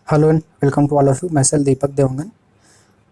Hello and welcome to all of you. मैं सेल दीपक देवंगन।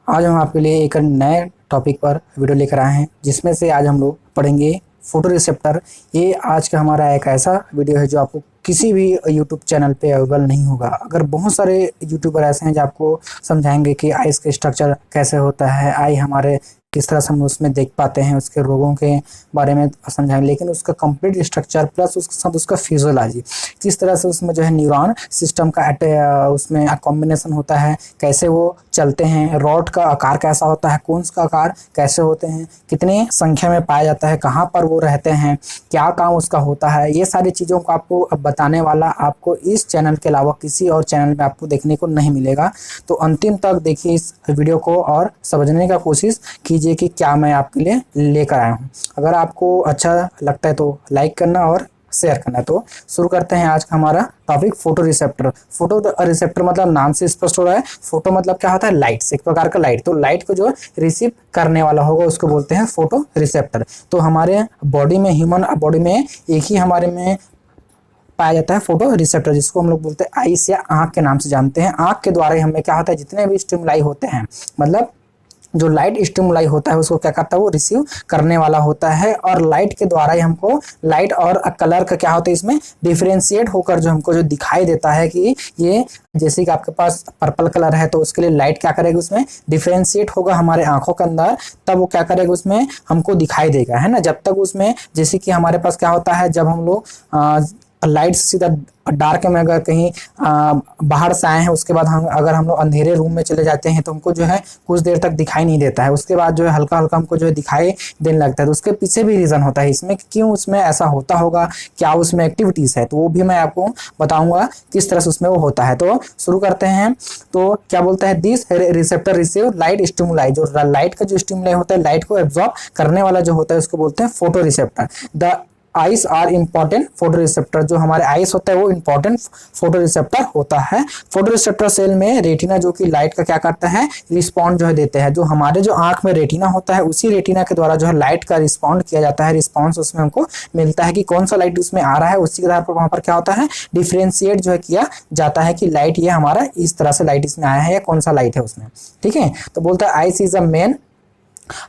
आज हम आपके लिए एक नए टॉपिक पर वीडियो लेकर आए हैं, जिसमें से आज हम लोग पढ़ेंगे फोटो रिसेप्टर। ये आज का हमारा एक ऐसा वीडियो है जो आपको किसी भी यूट्यूब चैनल पे अवेलेबल नहीं होगा। अगर बहुत सारे यूट्यूबर ऐसे हैं जो आपको समझाएंगे कि आइस के स्ट्रक्चर कैसे होता है, आई हमारे किस तरह से हम उसमें देख पाते हैं, उसके रोगों के बारे में समझाएंगे, लेकिन उसका कंप्लीट स्ट्रक्चर प्लस उसके साथ उसका फिजियोलॉजी, किस तरह से उसमें जो है न्यूरॉन सिस्टम का उसमें कॉम्बिनेशन होता है, कैसे वो चलते हैं, रॉड का आकार कैसा होता है, कोन्स का आकार कैसे होते हैं, कितने संख्या में पाया जाता है, कहाँ पर वो रहते हैं, क्या काम उसका होता है, ये सारी चीज़ों को आपको अब बताने वाला आपको इस चैनल के अलावा किसी और चैनल में आपको देखने को नहीं मिलेगा। तो अंतिम तक देखिए इस वीडियो को और समझने का कोशिश कीजिए कि क्या मैं आपके लिए लेकर आया हूँ। अगर आपको अच्छा लगता है तो लाइक करना और शेयर करना है। तो शुरू करते हैं आज का हमारा topic, photo receptor. Photo receptor मतलब नाम से स्पष्ट हो रहा है, फोटो मतलब क्या होता है, लाइट्स, एक प्रकार का लाइट। तो लाइट को जो रिसीव करने वाला होगा उसको बोलते हैं फोटो रिसेप्टर। तो हमारे बॉडी में, ह्यूमन बॉडी में एक ही हमारे में पाया जाता है फोटो रिसेप्टर, जिसको हम लोग बोलते हैं आइस या आंख के नाम से जानते हैं। आंख के द्वारा ही हमें क्या होता है, जितने भी स्टिमुलाई होते हैं, मतलब जो लाइट स्टिमुलाई होता है उसको क्या करता है, वो रिसीव करने वाला होता है। और लाइट के द्वारा ही हमको लाइट और कलर का क्या होता है, इसमें डिफरेंशिएट होकर जो हमको जो दिखाई देता है कि ये, जैसे कि आपके पास पर्पल कलर है तो उसके लिए लाइट क्या करेगी, उसमें डिफरेंशिएट होगा हमारे आंखों के अंदर, तब वो क्या करेगा, उसमें हमको दिखाई देगा, है ना। जब तक उसमें, जैसे कि हमारे पास क्या होता है, जब हम लोग लाइट से सीधा डार्क में अगर कहीं बाहर से आए हैं, उसके बाद अगर हम लोग अंधेरे रूम में चले जाते हैं तो हमको जो है कुछ देर तक दिखाई नहीं देता है, उसके बाद जो है हल्का हल्का हमको जो है दिखाई देने लगता है। तो उसके पीछे भी रीज़न होता है इसमें कि क्यों उसमें ऐसा होता होगा, क्या उसमें एक्टिविटीज़ है, तो वो भी मैं आपको बताऊंगा किस तरह से उसमें वो होता है। तो शुरू करते हैं। तो क्या बोलता है, this receptor receive light stimuli. जो लाइट का जो स्टिमुलाई होता है, लाइट को एब्जॉर्ब करने वाला जो होता है, उसको बोलते हैं photo receptor. The eyes are important photo receptor. जो हमारे आइस होता है वो इंपॉर्टेंट फोटो रिसेप्टर होता है। फोटो रिसेप्टर सेल में रेटिना जो कि लाइट का क्या करता है, रिस्पॉन्ड जो है देते हैं। जो हमारे जो आंख में रेटिना होता है, उसी रेटिना के द्वारा जो है लाइट का रिस्पॉन्ड किया जाता है। रिस्पॉन्स उसमें हमको मिलता है कि कौन सा लाइट उसमें आ रहा है, उसी के आधार पर वहां पर क्या होता है, डिफ्रेंशिएट जो है किया जाता है कि लाइट ये हमारा इस तरह से लाइट इसमें आया है या कौन सा लाइट है उसमें। ठीक है, तो बोलता है ice is a main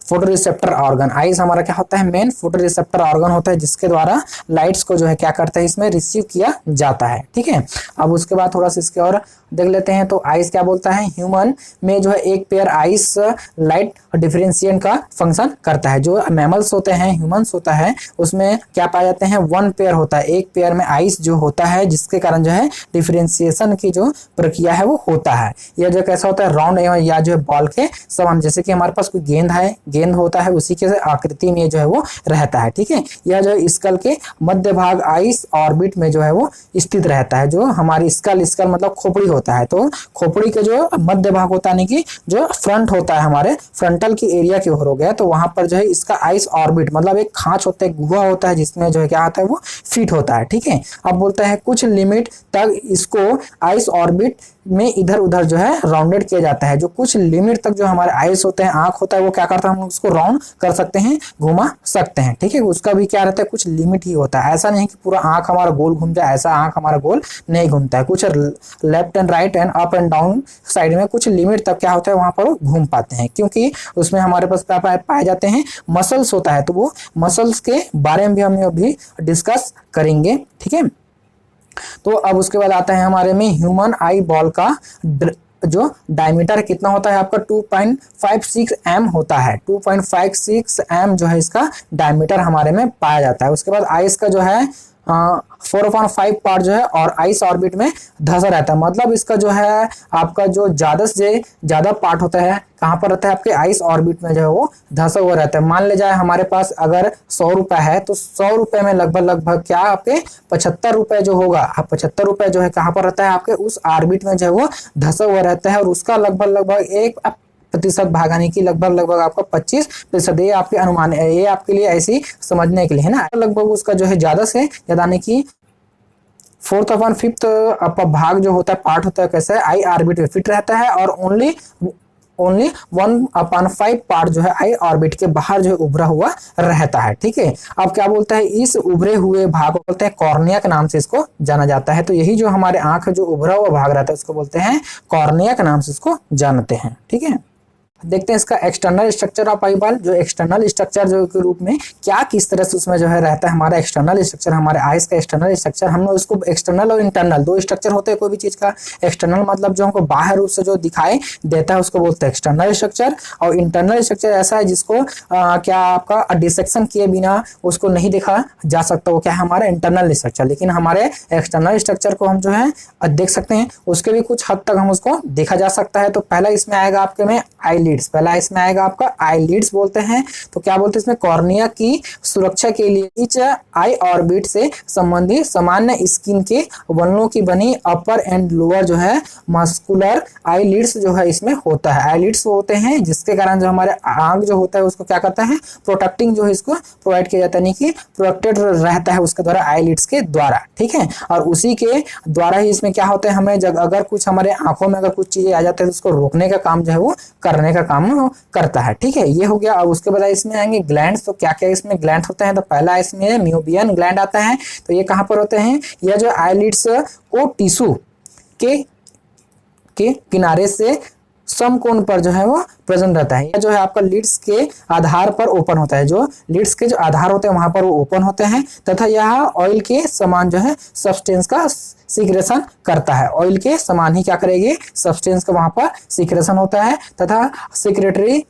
photo receptor organ. Ice हमारा क्या होता है, मेन फोटो रिसेप्टर ऑर्गन होता है, जिसके द्वारा लाइट्स को जो है क्या करता है, इसमें रिसीव किया जाता है। ठीक है, अब उसके बाद थोड़ा सा इसके और देख लेते हैं। तो आइस क्या बोलता है, ह्यूमन में जो है एक पेयर आइस लाइट डिफरेंशिएशन का फंक्शन करता है। जो मैमल्स होते हैं, ह्यूमंस होता है, उसमें क्या पाए जाते हैं, वन पेयर होता है, एक पेयर में आइस जो होता है, जिसके कारण जो है डिफरेंशिएशन की जो प्रक्रिया है वो होता है। यह जो कैसा होता है, राउंड या जो है बॉल के समान, जैसे कि हमारे पास कोई गेंद है, गेंद होता है, उसी के आकृति में जो है वो रहता है। ठीक है, यह जो स्कल के मध्य भाग आइस ऑर्बिट में जो है वो स्थित रहता है। जो हमारी स्कल मतलब खोपड़ी होता है, तो खोपड़ी के जो मध्य भाग होता है, यानी कि जो फ्रंट होता है, हमारे फ्रंटल की एरिया की ओर हो गया, तो वहां पर जो है इसका आइस ऑर्बिट मतलब एक खांच होता है, गुहा होता है, जिसमें जो है क्या होता है, वो फिट होता है। ठीक है, अब बोलता है कुछ लिमिट तक इसको आइस ऑर्बिट में इधर उधर जो है राउंडेड किया जाता है। जो कुछ लिमिट तक जो हमारे आइस होते हैं, आंख होता है, वो क्या करता है, हम उसको राउंड कर सकते हैं, घुमा सकते हैं। ठीक है, उसका भी क्या रहता है, कुछ लिमिट ही होता है। ऐसा नहीं कि पूरा आंख हमारा गोल घूम जाए, ऐसा आंख हमारा गोल नहीं घूमता है। कुछ left and right and up and down side में कुछ लिमिट तक क्या होता है, वहां पर वो घूम पाते हैं, क्योंकि उसमें हमारे पास पाए जाते हैं मसल्स होता है। तो वो मसल्स के बारे में भी हम अभी डिस्कस करेंगे। ठीक है, तो अब उसके बाद आता है हमारे में ह्यूमन आई बॉल का जो डायमीटर कितना होता है, आपका 2.56 एम होता है। 2.56 एम जो है इसका डायमीटर हमारे में पाया जाता है। उसके बाद आइस का जो है 4/5 पार्ट जो है और आइस ऑर्बिट में धंसा रहता है। मतलब इसका जो है आपका जो ज्यादा से ज्यादा पार्ट होता है, कहाँ पर रहता है, आपके आइस ऑर्बिट में जो है वो धंसा हुआ रहता है। मान ले जाए हमारे पास अगर 100 रुपए है, तो 100 रुपए में लगभग क्या आपके 75 रुपए जो होगा, आप 75 रुपए जो है कहाँ पर रहता है, आपके उस ऑर्बिट में जो है वो धंसा हुआ रहता है। और उसका लगभग 1% भाग, यानी कि लगभग आपका 25%। ये आपके अनुमान है, ये आपके लिए ऐसी समझने के लिए है ना। लगभग उसका जो है ज्यादा से ज्यादा, यानी कि 4/5 आपका भाग जो होता है, पार्ट होता है, कैसा है, आई ऑर्बिट में फिट रहता है। और ओनली ओनली 1/5 पार्ट जो है आई ऑर्बिट के बाहर जो है उभरा हुआ रहता है। ठीक है, अब क्या बोलता है, इस उभरे हुए भाग को बोलते हैं कॉर्निया के नाम से इसको जाना जाता है। तो यही जो हमारे आंख जो उभरा हुआ भाग रहता है उसको बोलते हैं कॉर्निया के नाम से इसको जानते हैं। ठीक है, देखते हैं इसका external structure of eye ball. जो एक्सटर्नल स्ट्रक्चर जो के रूप में क्या किस तरह से उसमें जो है रहता है हमारा एक्सटर्नल स्ट्रक्चर, हमारे आइस का एक्सटर्नल स्ट्रक्चर। हम लोग इसको एक्सटर्नल और इंटरनल दो स्ट्रक्चर होते हैं कोई भी चीज का। एक्सटर्नल मतलब जो हमको बाहर रूप से जो दिखाई देता है उसको बोलते हैं एक्सटर्नल स्ट्रक्चर, और इंटरनल स्ट्रक्चर ऐसा है जिसको क्या आपका डिसेक्शन किए बिना उसको नहीं देखा जा सकता, वो क्या है हमारा इंटरनल स्ट्रक्चर। लेकिन हमारे एक्सटर्नल स्ट्रक्चर को हम जो है देख सकते हैं, उसके भी कुछ हद तक हम उसको देखा जा सकता है। तो पहला इसमें आएगा आपके में आई, पहला इसमें आएगा आपका आईलिड्स बोलते हैं। तो क्या बोलते हैं इसमें, कॉर्निया की सुरक्षा के लिए इच आई ऑर्बिट से संबंधित सामान्य स्किन के वलनों की बनी अपर एंड लोअर जो है मस्कुलर आईलिड्स जो है इसमें होता है। आईलिड्स होते हैं जिसके कारण जो हमारे आंख जो होता है उसको क्या करता है, प्रोटेक्टिंग जो है इसको प्रोवाइड किया जाता है, यानी कि प्रोटेक्टेड रहता है उसके द्वारा, आईलिड्स के द्वारा। ठीक है, और उसी के द्वारा ही इसमें क्या होता है, हमें जब अगर कुछ हमारे आंखों में अगर कुछ चीजें आ जाती है तो उसको रोकने का काम जो है वो करने का काम करता है। ठीक है, ये हो गया। अब उसके बाद इसमें आएंगे ग्लैंड्स। तो क्या क्या इसमें ग्लैंड होते हैं, तो पहला इसमें म्यूबियन ग्लैंड आता है। तो ये कहाँ पर होते हैं, यह जो आईलिड्स को टिश्यू के किनारे से समकोण पर जो है वो प्रेजेंट रहता है। यह जो है आपका लिड्स के आधार पर ओपन होता है, जो लिड्स के जो आधार होते हैं वहां पर वो ओपन होते हैं, तथा यह ऑयल के समान जो है सब्सटेंस का सीक्रेशन करता है। ऑयल के समान ही क्या करेगी, सब्सटेंस का वहां पर सीक्रेशन होता है, तथा सीक्रेटरी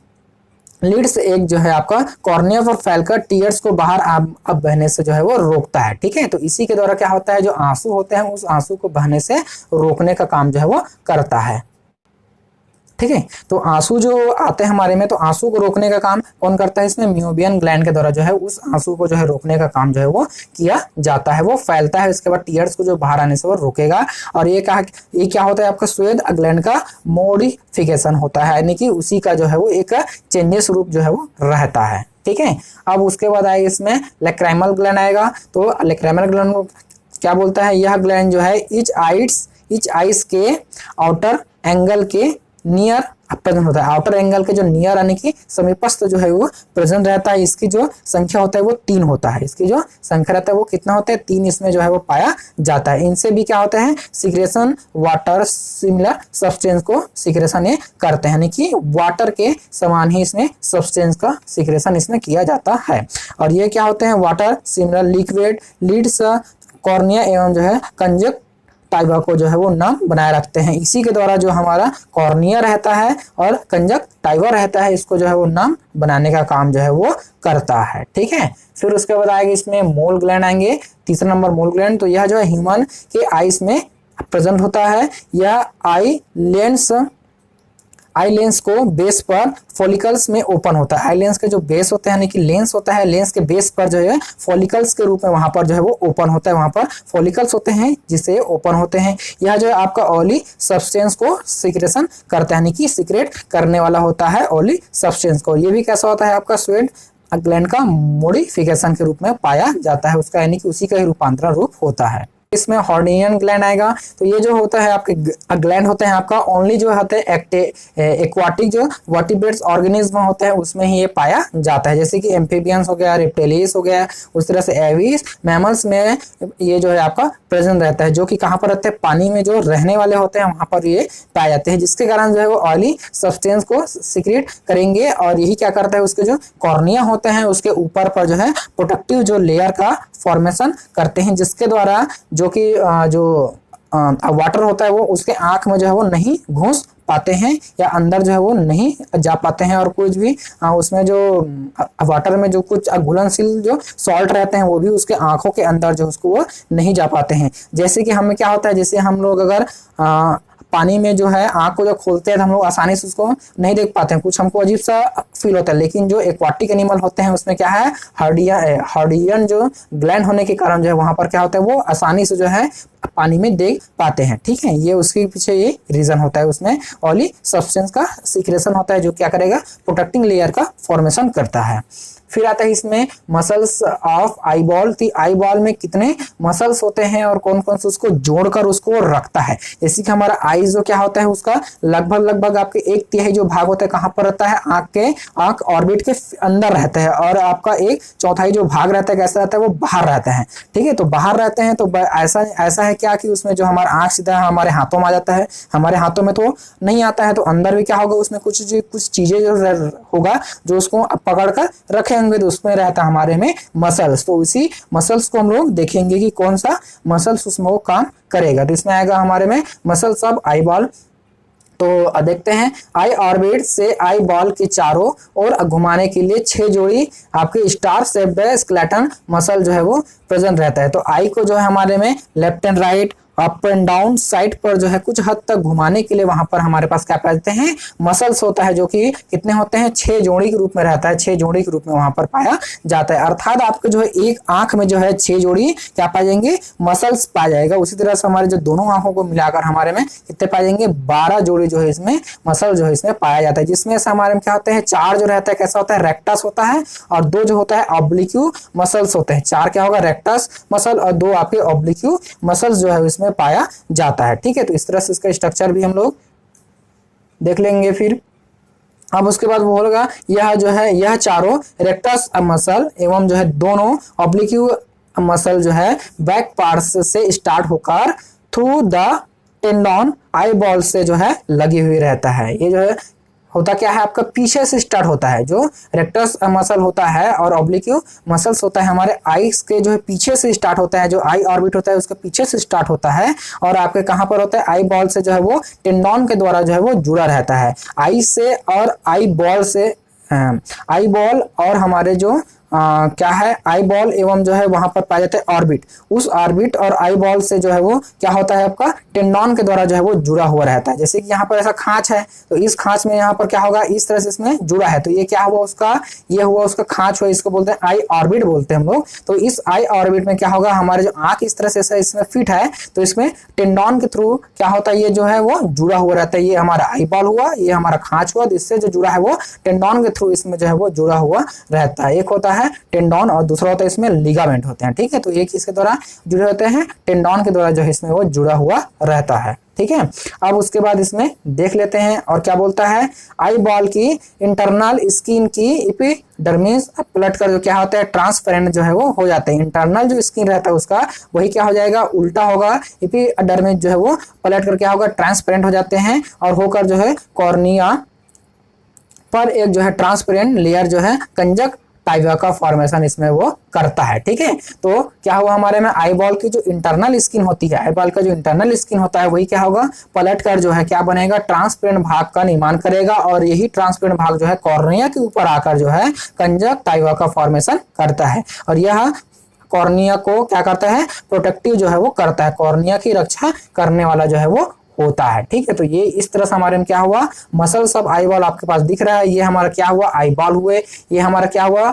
लिड्स एक जो है आपका कॉर्निया पर फैलकर टीयर्स को बाहर अब बहने से जो है वो रोकता है। ठीक है, तो इसी के द्वारा क्या होता है, जो आंसू होते हैं उस आंसू को बहने से रोकने का काम जो है वो करता है। ठीक है, तो आंसू जो आते हैं हमारे में, तो आंसू को रोकने का काम कौन करता है, इसमें म्यूबियन ग्लैंड के द्वारा जो है उस आंसू को जो है रोकने का काम जो है वो किया जाता है। वो फैलता है, उसके बाद टीयर्स को जो बाहर आने से वो रोकेगा। और ये क्या होता है आपका स्वेद ग्लैंड का मॉडिफिकेशन होता है, यानी कि उसी का जो है वो एक चेंजेस रूप जो है वो रहता है। ठीक है, अब उसके बाद आएगा इसमें लैक्राइमल ग्लैंड आएगा। तो लैक्राइमल ग्लैंड को क्या बोलता है, यह ग्लैंड जो है इच आइस के आउटर एंगल के नियर प्रेजेंट होता है। आउटर एंगल के जो नियर यानी कि समीपस्थ जो है वो प्रेजेंट रहता है। इसकी जो संख्या होता है वो 3 होता है। इसकी जो संख्या रहता है वो कितना होता है, 3 इसमें जो है वो पाया जाता है। इनसे भी क्या होता है, सीक्रेशन वाटर सिमिलर सब्सटेंस को सीक्रेशन ये करते हैं, यानी कि वाटर के समान ही इसमें सब्सटेंस का सीक्रेशन इसमें किया जाता है। और ये क्या होते हैं, water similar liquid lids cornea एवं जो है कंजक्ट टाइवा को जो है वो नाम बनाए रखते हैं। इसी के द्वारा जो हमारा कॉर्निया रहता है और कंजक्ट टाइवा रहता है, इसको जो है वो नाम बनाने का काम जो है वो करता है। ठीक है, फिर उसके बाद आएगा इसमें मोल ग्लैंड आएंगे। तीसरा नंबर मोल ग्लैंड। तो यह जो है ह्यूमन के आईज में प्रेजेंट होता है। यह आई लेंस को बेस पर फॉलिकल्स में ओपन होता है। आई लेंस के जो बेस होते हैं यानी कि लेंस होता है, लेंस के बेस पर जो है फॉलिकल्स के रूप में वहां पर जो है वो ओपन होता है, वहां पर फॉलिकल्स होते हैं जिससे ओपन होते हैं। यह जो है आपका ऑयली सब्सटेंस को सीक्रेशन करता है, यानी कि सीक्रेट करने वाला होता है ऑयली सब्सटेंस को। ये भी कैसा होता है आपका स्वेट ग्लैंड का मॉडिफिकेशन के रूप में पाया जाता है उसका, यानी कि उसी का ही रूपांतरण रूप होता है। इसमें हॉर्नियन ग्लैंड आएगा। तो ये जो होता है आपके ग्लैंड होते हैं आपका ओनली जो होते हैं एक्वाटिक जो वर्टिब्रेट्स ऑर्गेनिज्म होते हैं उसमें ही ये पाया जाता है, जैसे कि एम्फीबियंस हो गया, रेप्टिलियस हो गया, उस तरह से एविस मैमल्स में ये जो है आपका प्रेजेंट रहता है, जो कि कहाँ पर रहते हैं, पानी में जो रहने वाले होते हैं वहां पर ये पाए जाते हैं, जिसके कारण जो है वो ऑयली सब्सटेंस को सीक्रेट करेंगे। और यही क्या करता है, उसके जो कॉर्निया होते हैं उसके ऊपर पर जो है प्रोटेक्टिव जो लेयर का फॉर्मेशन करते हैं, जिसके द्वारा जो कि वाटर होता है वो उसके आंख में जो है वो नहीं घुस पाते हैं या अंदर जो है वो नहीं जा पाते हैं, और कुछ भी उसमें जो वाटर में जो कुछ घुलनशील जो सॉल्ट रहते हैं वो भी उसके आंखों के अंदर जो उसको वो नहीं जा पाते हैं। जैसे कि हमें क्या होता है, जैसे हम लोग अगर पानी में जो है आंख को जब खोलते हैं तो हम लोग आसानी से उसको नहीं देख पाते हैं, कुछ हमको अजीब सा फील होता है। लेकिन जो एक्वाटिक एनिमल होते हैं उसमें क्या है, हर्डियन जो ग्लैंड होने के कारण जो है वहां पर क्या होता है वो आसानी से जो है पानी में देख पाते हैं। ठीक है, ये उसके पीछे ये रीजन होता है, उसमें ऑयली सब्सटेंस का सीक्रेशन होता है जो क्या करेगा, प्रोटेक्टिंग लेयर का फॉर्मेशन करता है। फिर आता है इसमें मसल्स ऑफ आई बॉल। तो आई बॉल में कितने मसल्स होते हैं और कौन कौन से उसको जोड़कर उसको रखता है। जैसे कि हमारा आई जो क्या होता है, उसका लगभग आपके 1/3 जो भाग होता है कहाँ पर रहता है, आंख ऑर्बिट के अंदर रहता है, और आपका 1/4 जो भाग रहता है कैसा रहता है, वो बाहर रहता है। ठीक है, तो बाहर रहते हैं तो ऐसा है क्या कि उसमें जो हमारा आंख सीधा हमारे हाथों में आ जाता है, हमारे हाथों में तो नहीं आता है, तो अंदर भी क्या होगा, उसमें कुछ चीजें जो होगा जो उसको पकड़ कर रखेंगे, तो उसमें रहता है हमारे में मसल्स। तो इसी मसल्स को हम लोग देखेंगे कि कौन सा मसल्स उसमें वो काम करेगा। तो इसमें आएगा हमारे में मसल्स ऑफ आई बॉल। तो देखते हैं, आई ऑर्बिट से आई बॉल के चारों ओर घुमाने के लिए 6 जोड़ी आपके स्टार शेप्ड स्केलेटन मसल जो है वो प्रेजेंट रहता है। तो आई को जो है हमारे में left and right, up and down side पर जो है कुछ हद तक घुमाने के लिए वहां पर हमारे पास क्या पाते हैं, मसल्स होता है, जो कि कितने होते हैं, 6 जोड़ी के रूप में रहता है, 6 जोड़ी के रूप में वहां पर पाया जाता है। अर्थात आपके जो है एक आंख में जो है 6 जोड़ी क्या पाए जाएंगे, मसल्स पाया जाएगा। उसी तरह से हमारे जो दोनों आंखों को मिलाकर हमारे में कितने पाए जाएंगे, 12 जोड़ी जो है इसमें मसल जो है इसमें पाया जाता है। जिसमें से हमारे में क्या होते हैं, 4 जो रहता है कैसा होता है, रेक्टस होता है, और 2 जो होता है ऑब्लिक्यू मसल्स होते हैं। 4 क्या होगा, रेक्टस मसल, और 2 आपके ऑब्लिक्यू मसल्स जो है इसमें पाया जाता है। ठीक है, तो इस तरह से इसका स्ट्रक्चर भी हम लोग देख लेंगे। फिर अब उसके बाद वो होगा, यह जो है यह चारों रेक्टस मसल एवं जो है दोनों ऑब्लिक्यू मसल जो है बैक पार्ट्स से स्टार्ट होकर through the tendon eye ball से जो है लगी हुई रहता है। ये जो है होता क्या है, आपका पीछे से स्टार्ट होता है, जो रेक्टस मसल होता है और ऑब्लिक्यू मसल्स होता है हमारे आईज के जो है पीछे से स्टार्ट होता है, जो आई ऑर्बिट होता है उसके पीछे से स्टार्ट होता है, और आपके कहाँ पर होता है, आई बॉल से जो है वो टेंडन के द्वारा जो है वो जुड़ा रहता है। आई से और आई बॉल से आई बॉल और हमारे जो क्या है, आई बॉल एवं जो है वहां पर पाया जाता है ऑर्बिट। उस ऑर्बिट और आई बॉल से जो है वो क्या होता है, आपका टेंडन के द्वारा जो है वो जुड़ा हुआ रहता है। जैसे कि यहाँ पर ऐसा खांच है, तो इस खांच में यहाँ पर क्या होगा, इस तरह से इसमें जुड़ा है, तो ये क्या हुआ उसका, ये हुआ उसका खांच हुआ, इसको बोलते हैं आई ऑर्बिट बोलते हैं हम लोग। तो इस आई ऑर्बिट में क्या होगा, हमारे जो आंख इस तरह से इसमें फिट है, तो इसमें टेंडन के थ्रू क्या होता है, ये जो है वो जुड़ा हुआ रहता है। ये हमारा आई बॉल हुआ, ये हमारा खांच हुआ, इससे जो जुड़ा है वो टेंडन के थ्रू इसमें जो है वो जुड़ा हुआ रहता है। एक होता है टेंडन और दूसरा होता है इसमें लिगामेंट होते हैं। ठीक है, तो एक इसके द्वारा जुड़े होते हैं, टेंडन के द्वारा जो है इसमें वो जुड़ा हुआ रहता है। ठीक है, अब उसके बाद इसमें देख लेते हैं और क्या बोलता है, आई बॉल की इंटरनल स्किन की एपिडर्मिस पलट कर जो क्या होता है, ट्रांसपेरेंट जो है वो हो जाता है। इंटरनल जो स्किन रहता है उसका वही क्या हो जाएगा, उल्टा होगा, एपिडर्मिस जो है वो पलट कर क्या होगा, ट्रांसपेरेंट हो जाते हैं, और होकर जो है कॉर्निया पर एक जो है ट्रांसपेरेंट लेयर जो है कंजक टाइवा का फॉर्मेशन इसमें वो करता है। ठीक है, तो क्या हुआ, हमारे में आई बॉल की जो इंटरनल स्किन होती है, आई बॉल का जो इंटरनल स्किन होता है वही क्या होगा, पलट कर जो है क्या बनेगा, ट्रांसपेरेंट भाग का निर्माण करेगा, और यही ट्रांसपेरेंट भाग जो है कॉर्निया के ऊपर आकर जो है कंजक टाइवा का फॉर्मेशन करता है, और यह कॉर्निया को क्या करता है, प्रोटेक्टिव जो है वो करता है, कॉर्निया की रक्षा करने वाला जो है वो होता है। ठीक है, तो ये इस तरह से हमारे में क्या हुआ, मसल्स ऑफ आई बॉल आपके पास दिख रहा है। ये हमारा क्या हुआ, आई बॉल हुए, ये हमारा क्या हुआ,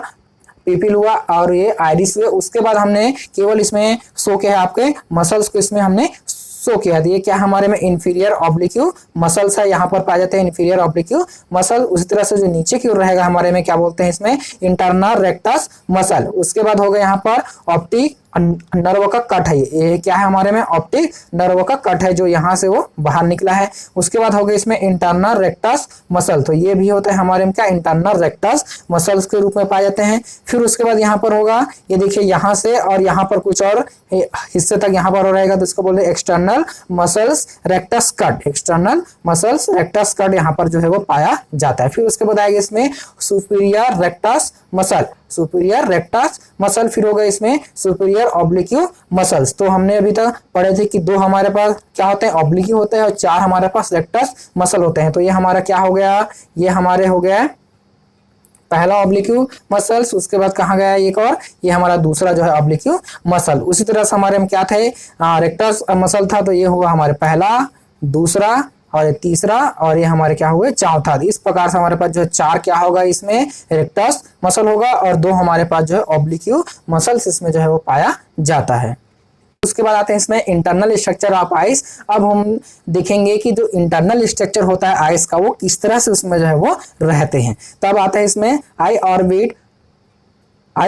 पीपिल हुआ, और ये आइरिस हुए। उसके बाद हमने केवल इसमें शो किया है आपके मसल्स को, इसमें हमने शो किया है। ये क्या हमारे में इंफीरियर ऑब्लिक्यू मसल्स है, यहाँ पर पाए जाते हैं इंफीरियर ऑब्लिक्यू मसल। उसी तरह से जो नीचे की ओर रहेगा हमारे में क्या बोलते हैं, इसमें इंटरनल रेक्टस मसल। उसके बाद हो गया यहाँ पर ऑप्टिक नर्व का कट है, ये क्या है हमारे में, ऑप्टिक नर्व का कट है जो यहाँ से वो बाहर निकला है। उसके बाद हो गया इसमें इंटरनल रेक्टस मसल, तो ये भी होता है हमारे में क्या, इंटरनल रेक्टस मसल्स के रूप में पाए जाते हैं। फिर उसके बाद यहाँ पर होगा, ये देखिए यहाँ से और यहाँ पर कुछ और हिस्से तक यहाँ पर रहेगा, तो इसको बोलते हैं external muscles rectus cut, external muscles rectus cut यहाँ पर जो है वो पाया जाता है। फिर उसके बाद आएगा इसमें superior rectus muscle, superior rectus muscle. फिर होगा इसमें सुपीरियर ऑब्लिक्यू मसल्स। तो हमने अभी तक पढ़े थे कि 2 हमारे पास क्या होते हैं, ऑब्लिक्यू होते हैं, और 4 हमारे पास रेक्टस मसल होते हैं। तो ये हमारा क्या हो गया, ये हमारे हो गया पहला ऑब्लिक्यू मसल्स। उसके बाद कहाँ गया एक और, ये हमारा दूसरा जो है ऑब्लिक्यू मसल। उसी तरह से हमारे में क्या थे, रेक्टस मसल था, तो ये हुआ हमारे पहला, दूसरा और ये तीसरा, और ये हमारे क्या हुए, चौथा। इस प्रकार से हमारे पास जो है 4 क्या होगा, इसमें रेक्टस मसल होगा, और 2 हमारे पास जो है ऑब्लिक्यू मसल्स इसमें जो है वो पाया जाता है। उसके बाद आते हैं इसमें इंटरनल स्ट्रक्चर ऑफ आइस। अब हम देखेंगे कि जो इंटरनल स्ट्रक्चर होता है आइस का वो किस तरह से उसमें जो है वो रहते हैं। तब आता है इसमें आई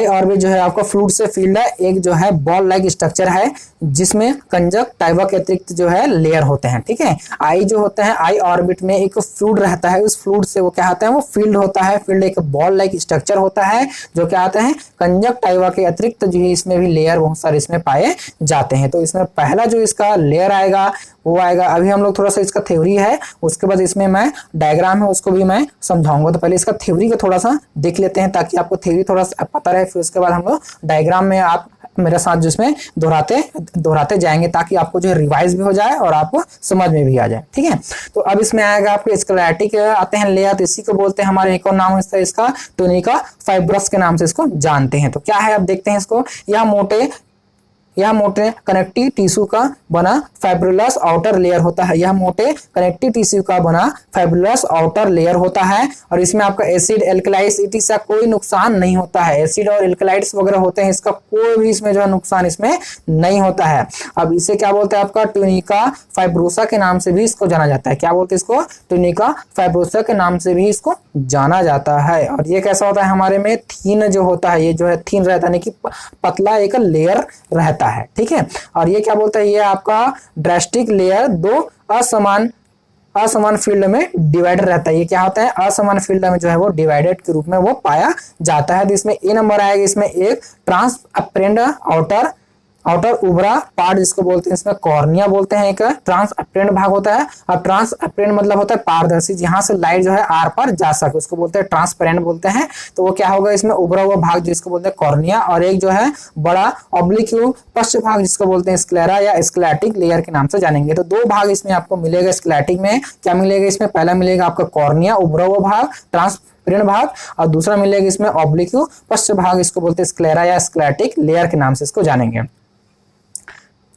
ऑर्बिट जो है आपका फ्लूइड से फील्ड है, एक जो है बॉल लाइक स्ट्रक्चर है जिसमें कंजक्टिवा के अतिरिक्त जो है लेयर होते हैं। ठीक है, आई जो होता है आई ऑर्बिट में एक फ्लूइड रहता है, उस फ्लूइड से वो क्या होता है वो फील्ड होता है। फील्ड एक बॉल लाइक स्ट्रक्चर होता है जो क्या आते हैं कंजक्टिवा के अतिरिक्त जो है इसमें भी लेयर बहुत सारे इसमें पाए जाते हैं। तो इसमें पहला जो इसका लेयर आएगा वो आएगा, अभी हम लोग थोड़ा सा इसका थ्योरी है, उसके बाद इसमें मैं डायग्राम है उसको भी मैं समझाऊंगा। तो पहले इसका थ्योरी को थोड़ा सा देख लेते हैं ताकि आपको थ्योरी थोड़ा सा पता रहे, फिर उसके बाद हम लोग डायग्राम में आप मेरे साथ जिसमें दोहराते जाएंगे ताकि आपको जो है रिवाइज भी हो जाए और आपको समझ में भी आ जाए। ठीक है, तो अब इसमें आएगा आपके स्क्लेरोटिक आते हैं लेयर, तो इसी को बोलते हैं हमारे एक और नाम है इसका टूनिका फाइब्रस के नाम से इसको जानते हैं। तो क्या है अब देखते हैं इसको। यह मोटे कनेक्टिव टिश्यू का बना फाइब्रिलस आउटर लेयर होता है। यह मोटे कनेक्टिव टिश्यू का बना फाइब्रिलस आउटर लेयर होता है और इसमें आपका एसिड एल्कलाइड्स का कोई नुकसान नहीं होता है। एसिड और एल्कलाइड्स वगैरह होते हैं, इसका कोई भी इसमें जो है नुकसान इसमें नहीं होता है। अब इसे क्या बोलते हैं आपका ट्यूनिका फाइब्रोसा के नाम से भी इसको जाना जाता है। क्या बोलते हैं इसको? ट्यूनिका फाइब्रोसा के नाम से भी इसको जाना जाता है। और ये कैसा होता है हमारे में थीन जो होता है, ये जो है थीन रहता है यानी कि पतला एक लेयर रहता है। ठीक है, और ये क्या बोलता है ये आपका ड्रास्टिक लेयर दो असमान फील्ड में डिवाइडर रहता है। ये क्या होता है असमान फील्ड में जो है वो डिवाइडेड के रूप में वो पाया जाता है। तो इसमें ए नंबर आएगा, इसमें एक ट्रांसअपेरेंट आउटर उभरा पार्ट जिसको बोलते हैं इसमें कॉर्निया बोलते हैं, एक ट्रांसअपेरेंट भाग होता है। और ट्रांसअपेरेंट मतलब होता है पारदर्शी, जहां से लाइट जो है आर पर जा सके उसको बोलते हैं ट्रांसपेरेंट बोलते हैं। तो वो क्या होगा इसमें उभरा हुआ भाग जिसको बोलते हैं कॉर्निया, और एक जो है बड़ा ऑब्लिक पश्च भाग जिसको बोलते हैं स्क्लेरा या स्क्लेरोटिक लेयर के नाम से जानेंगे। तो दो भाग इसमें आपको मिलेगा स्क्लेरोटिक में। क्या मिलेगा इसमें? पहला मिलेगा आपका कॉर्निया उभरा हुआ भाग ट्रांसपेरेंट भाग, और दूसरा मिलेगा इसमें ऑब्लिक पश्च भाग, इसको बोलते हैं स्क्लेरा या स्क्लेरोटिक लेयर के नाम से इसको जानेंगे।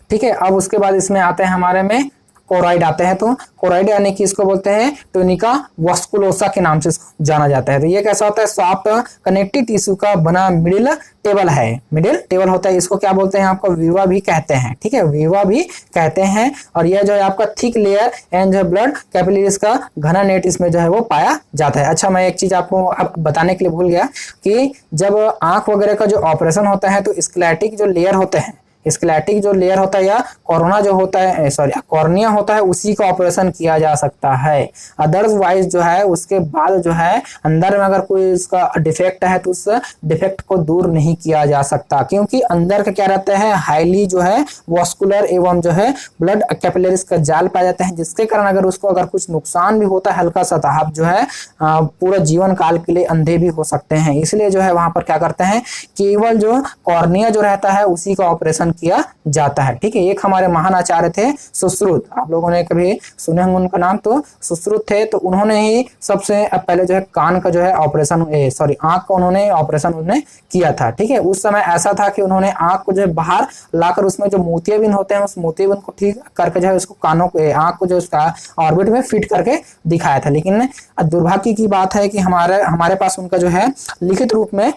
ठीक है, अब उसके बाद इसमें आते हैं हमारे में कोराइड आते हैं। तो कोराइड यानी कि इसको बोलते हैं टूनिका वास्कुलोसा के नाम से इसको जाना जाता है। तो ये कैसा होता है सॉफ्ट कनेक्टिव टिश्यू का बना मिडिल टेबल है, मिडिल टेबल होता है। इसको क्या बोलते हैं आपको वीवा भी कहते हैं। ठीक है, वीवा भी कहते हैं। और यह जो है आपका थिक लेयर एंड जो है ब्लड कैपिलरीज का घना नेट इसमें जो है वो पाया जाता है। अच्छा, मैं एक चीज आपको बताने के लिए भूल गया कि जब आंख वगैरह का जो ऑपरेशन होता है तो स्क्लेरोटिक जो लेयर होते हैं, स्क्लेरोटिक जो लेयर होता है या कोरोना जो होता है कॉर्निया होता है उसी का ऑपरेशन किया जा सकता है। अदरवाइज जो है उसके बाद जो है अंदर में अगर कोई उसका डिफेक्ट है तो उस डिफेक्ट को दूर नहीं किया जा सकता, क्योंकि अंदर का क्या रहता है हाईली जो है वास्कुलर एवं जो है ब्लड कैपिलरीज का जाल पाया जाता है, जिसके कारण अगर उसको अगर कुछ नुकसान भी होता है हल्का सा तो आप जो है पूरा जीवन काल के लिए अंधे भी हो सकते हैं। इसलिए जो है वहां पर क्या करते हैं केवल जो कॉर्निया जो रहता है उसी का ऑपरेशन किया जाता है। ठीक है, एक हमारे महान आचार्य थे सुश्रुत, आप लोगों ने कभी सुने होंगे उनका नाम, तो सुश्रुत थे। तो उन्होंने ही सबसे पहले जो है कान का जो है ऑपरेशन आंख का उन्होंने ऑपरेशन उन्होंने किया था। ठीक है, उस समय ऐसा था कि उन्होंने आंख को जो है बाहर लाकर उसमें जो मोतियाबिंद होते हैं उस मोतियाबिंद को ठीक करके जो है उसको कानों को आंख को जो उसका ऑर्बिट में फिट करके दिखाया था। लेकिन दुर्भाग्य की बात है कि हमारे पास उनका जो है लिखित रूप में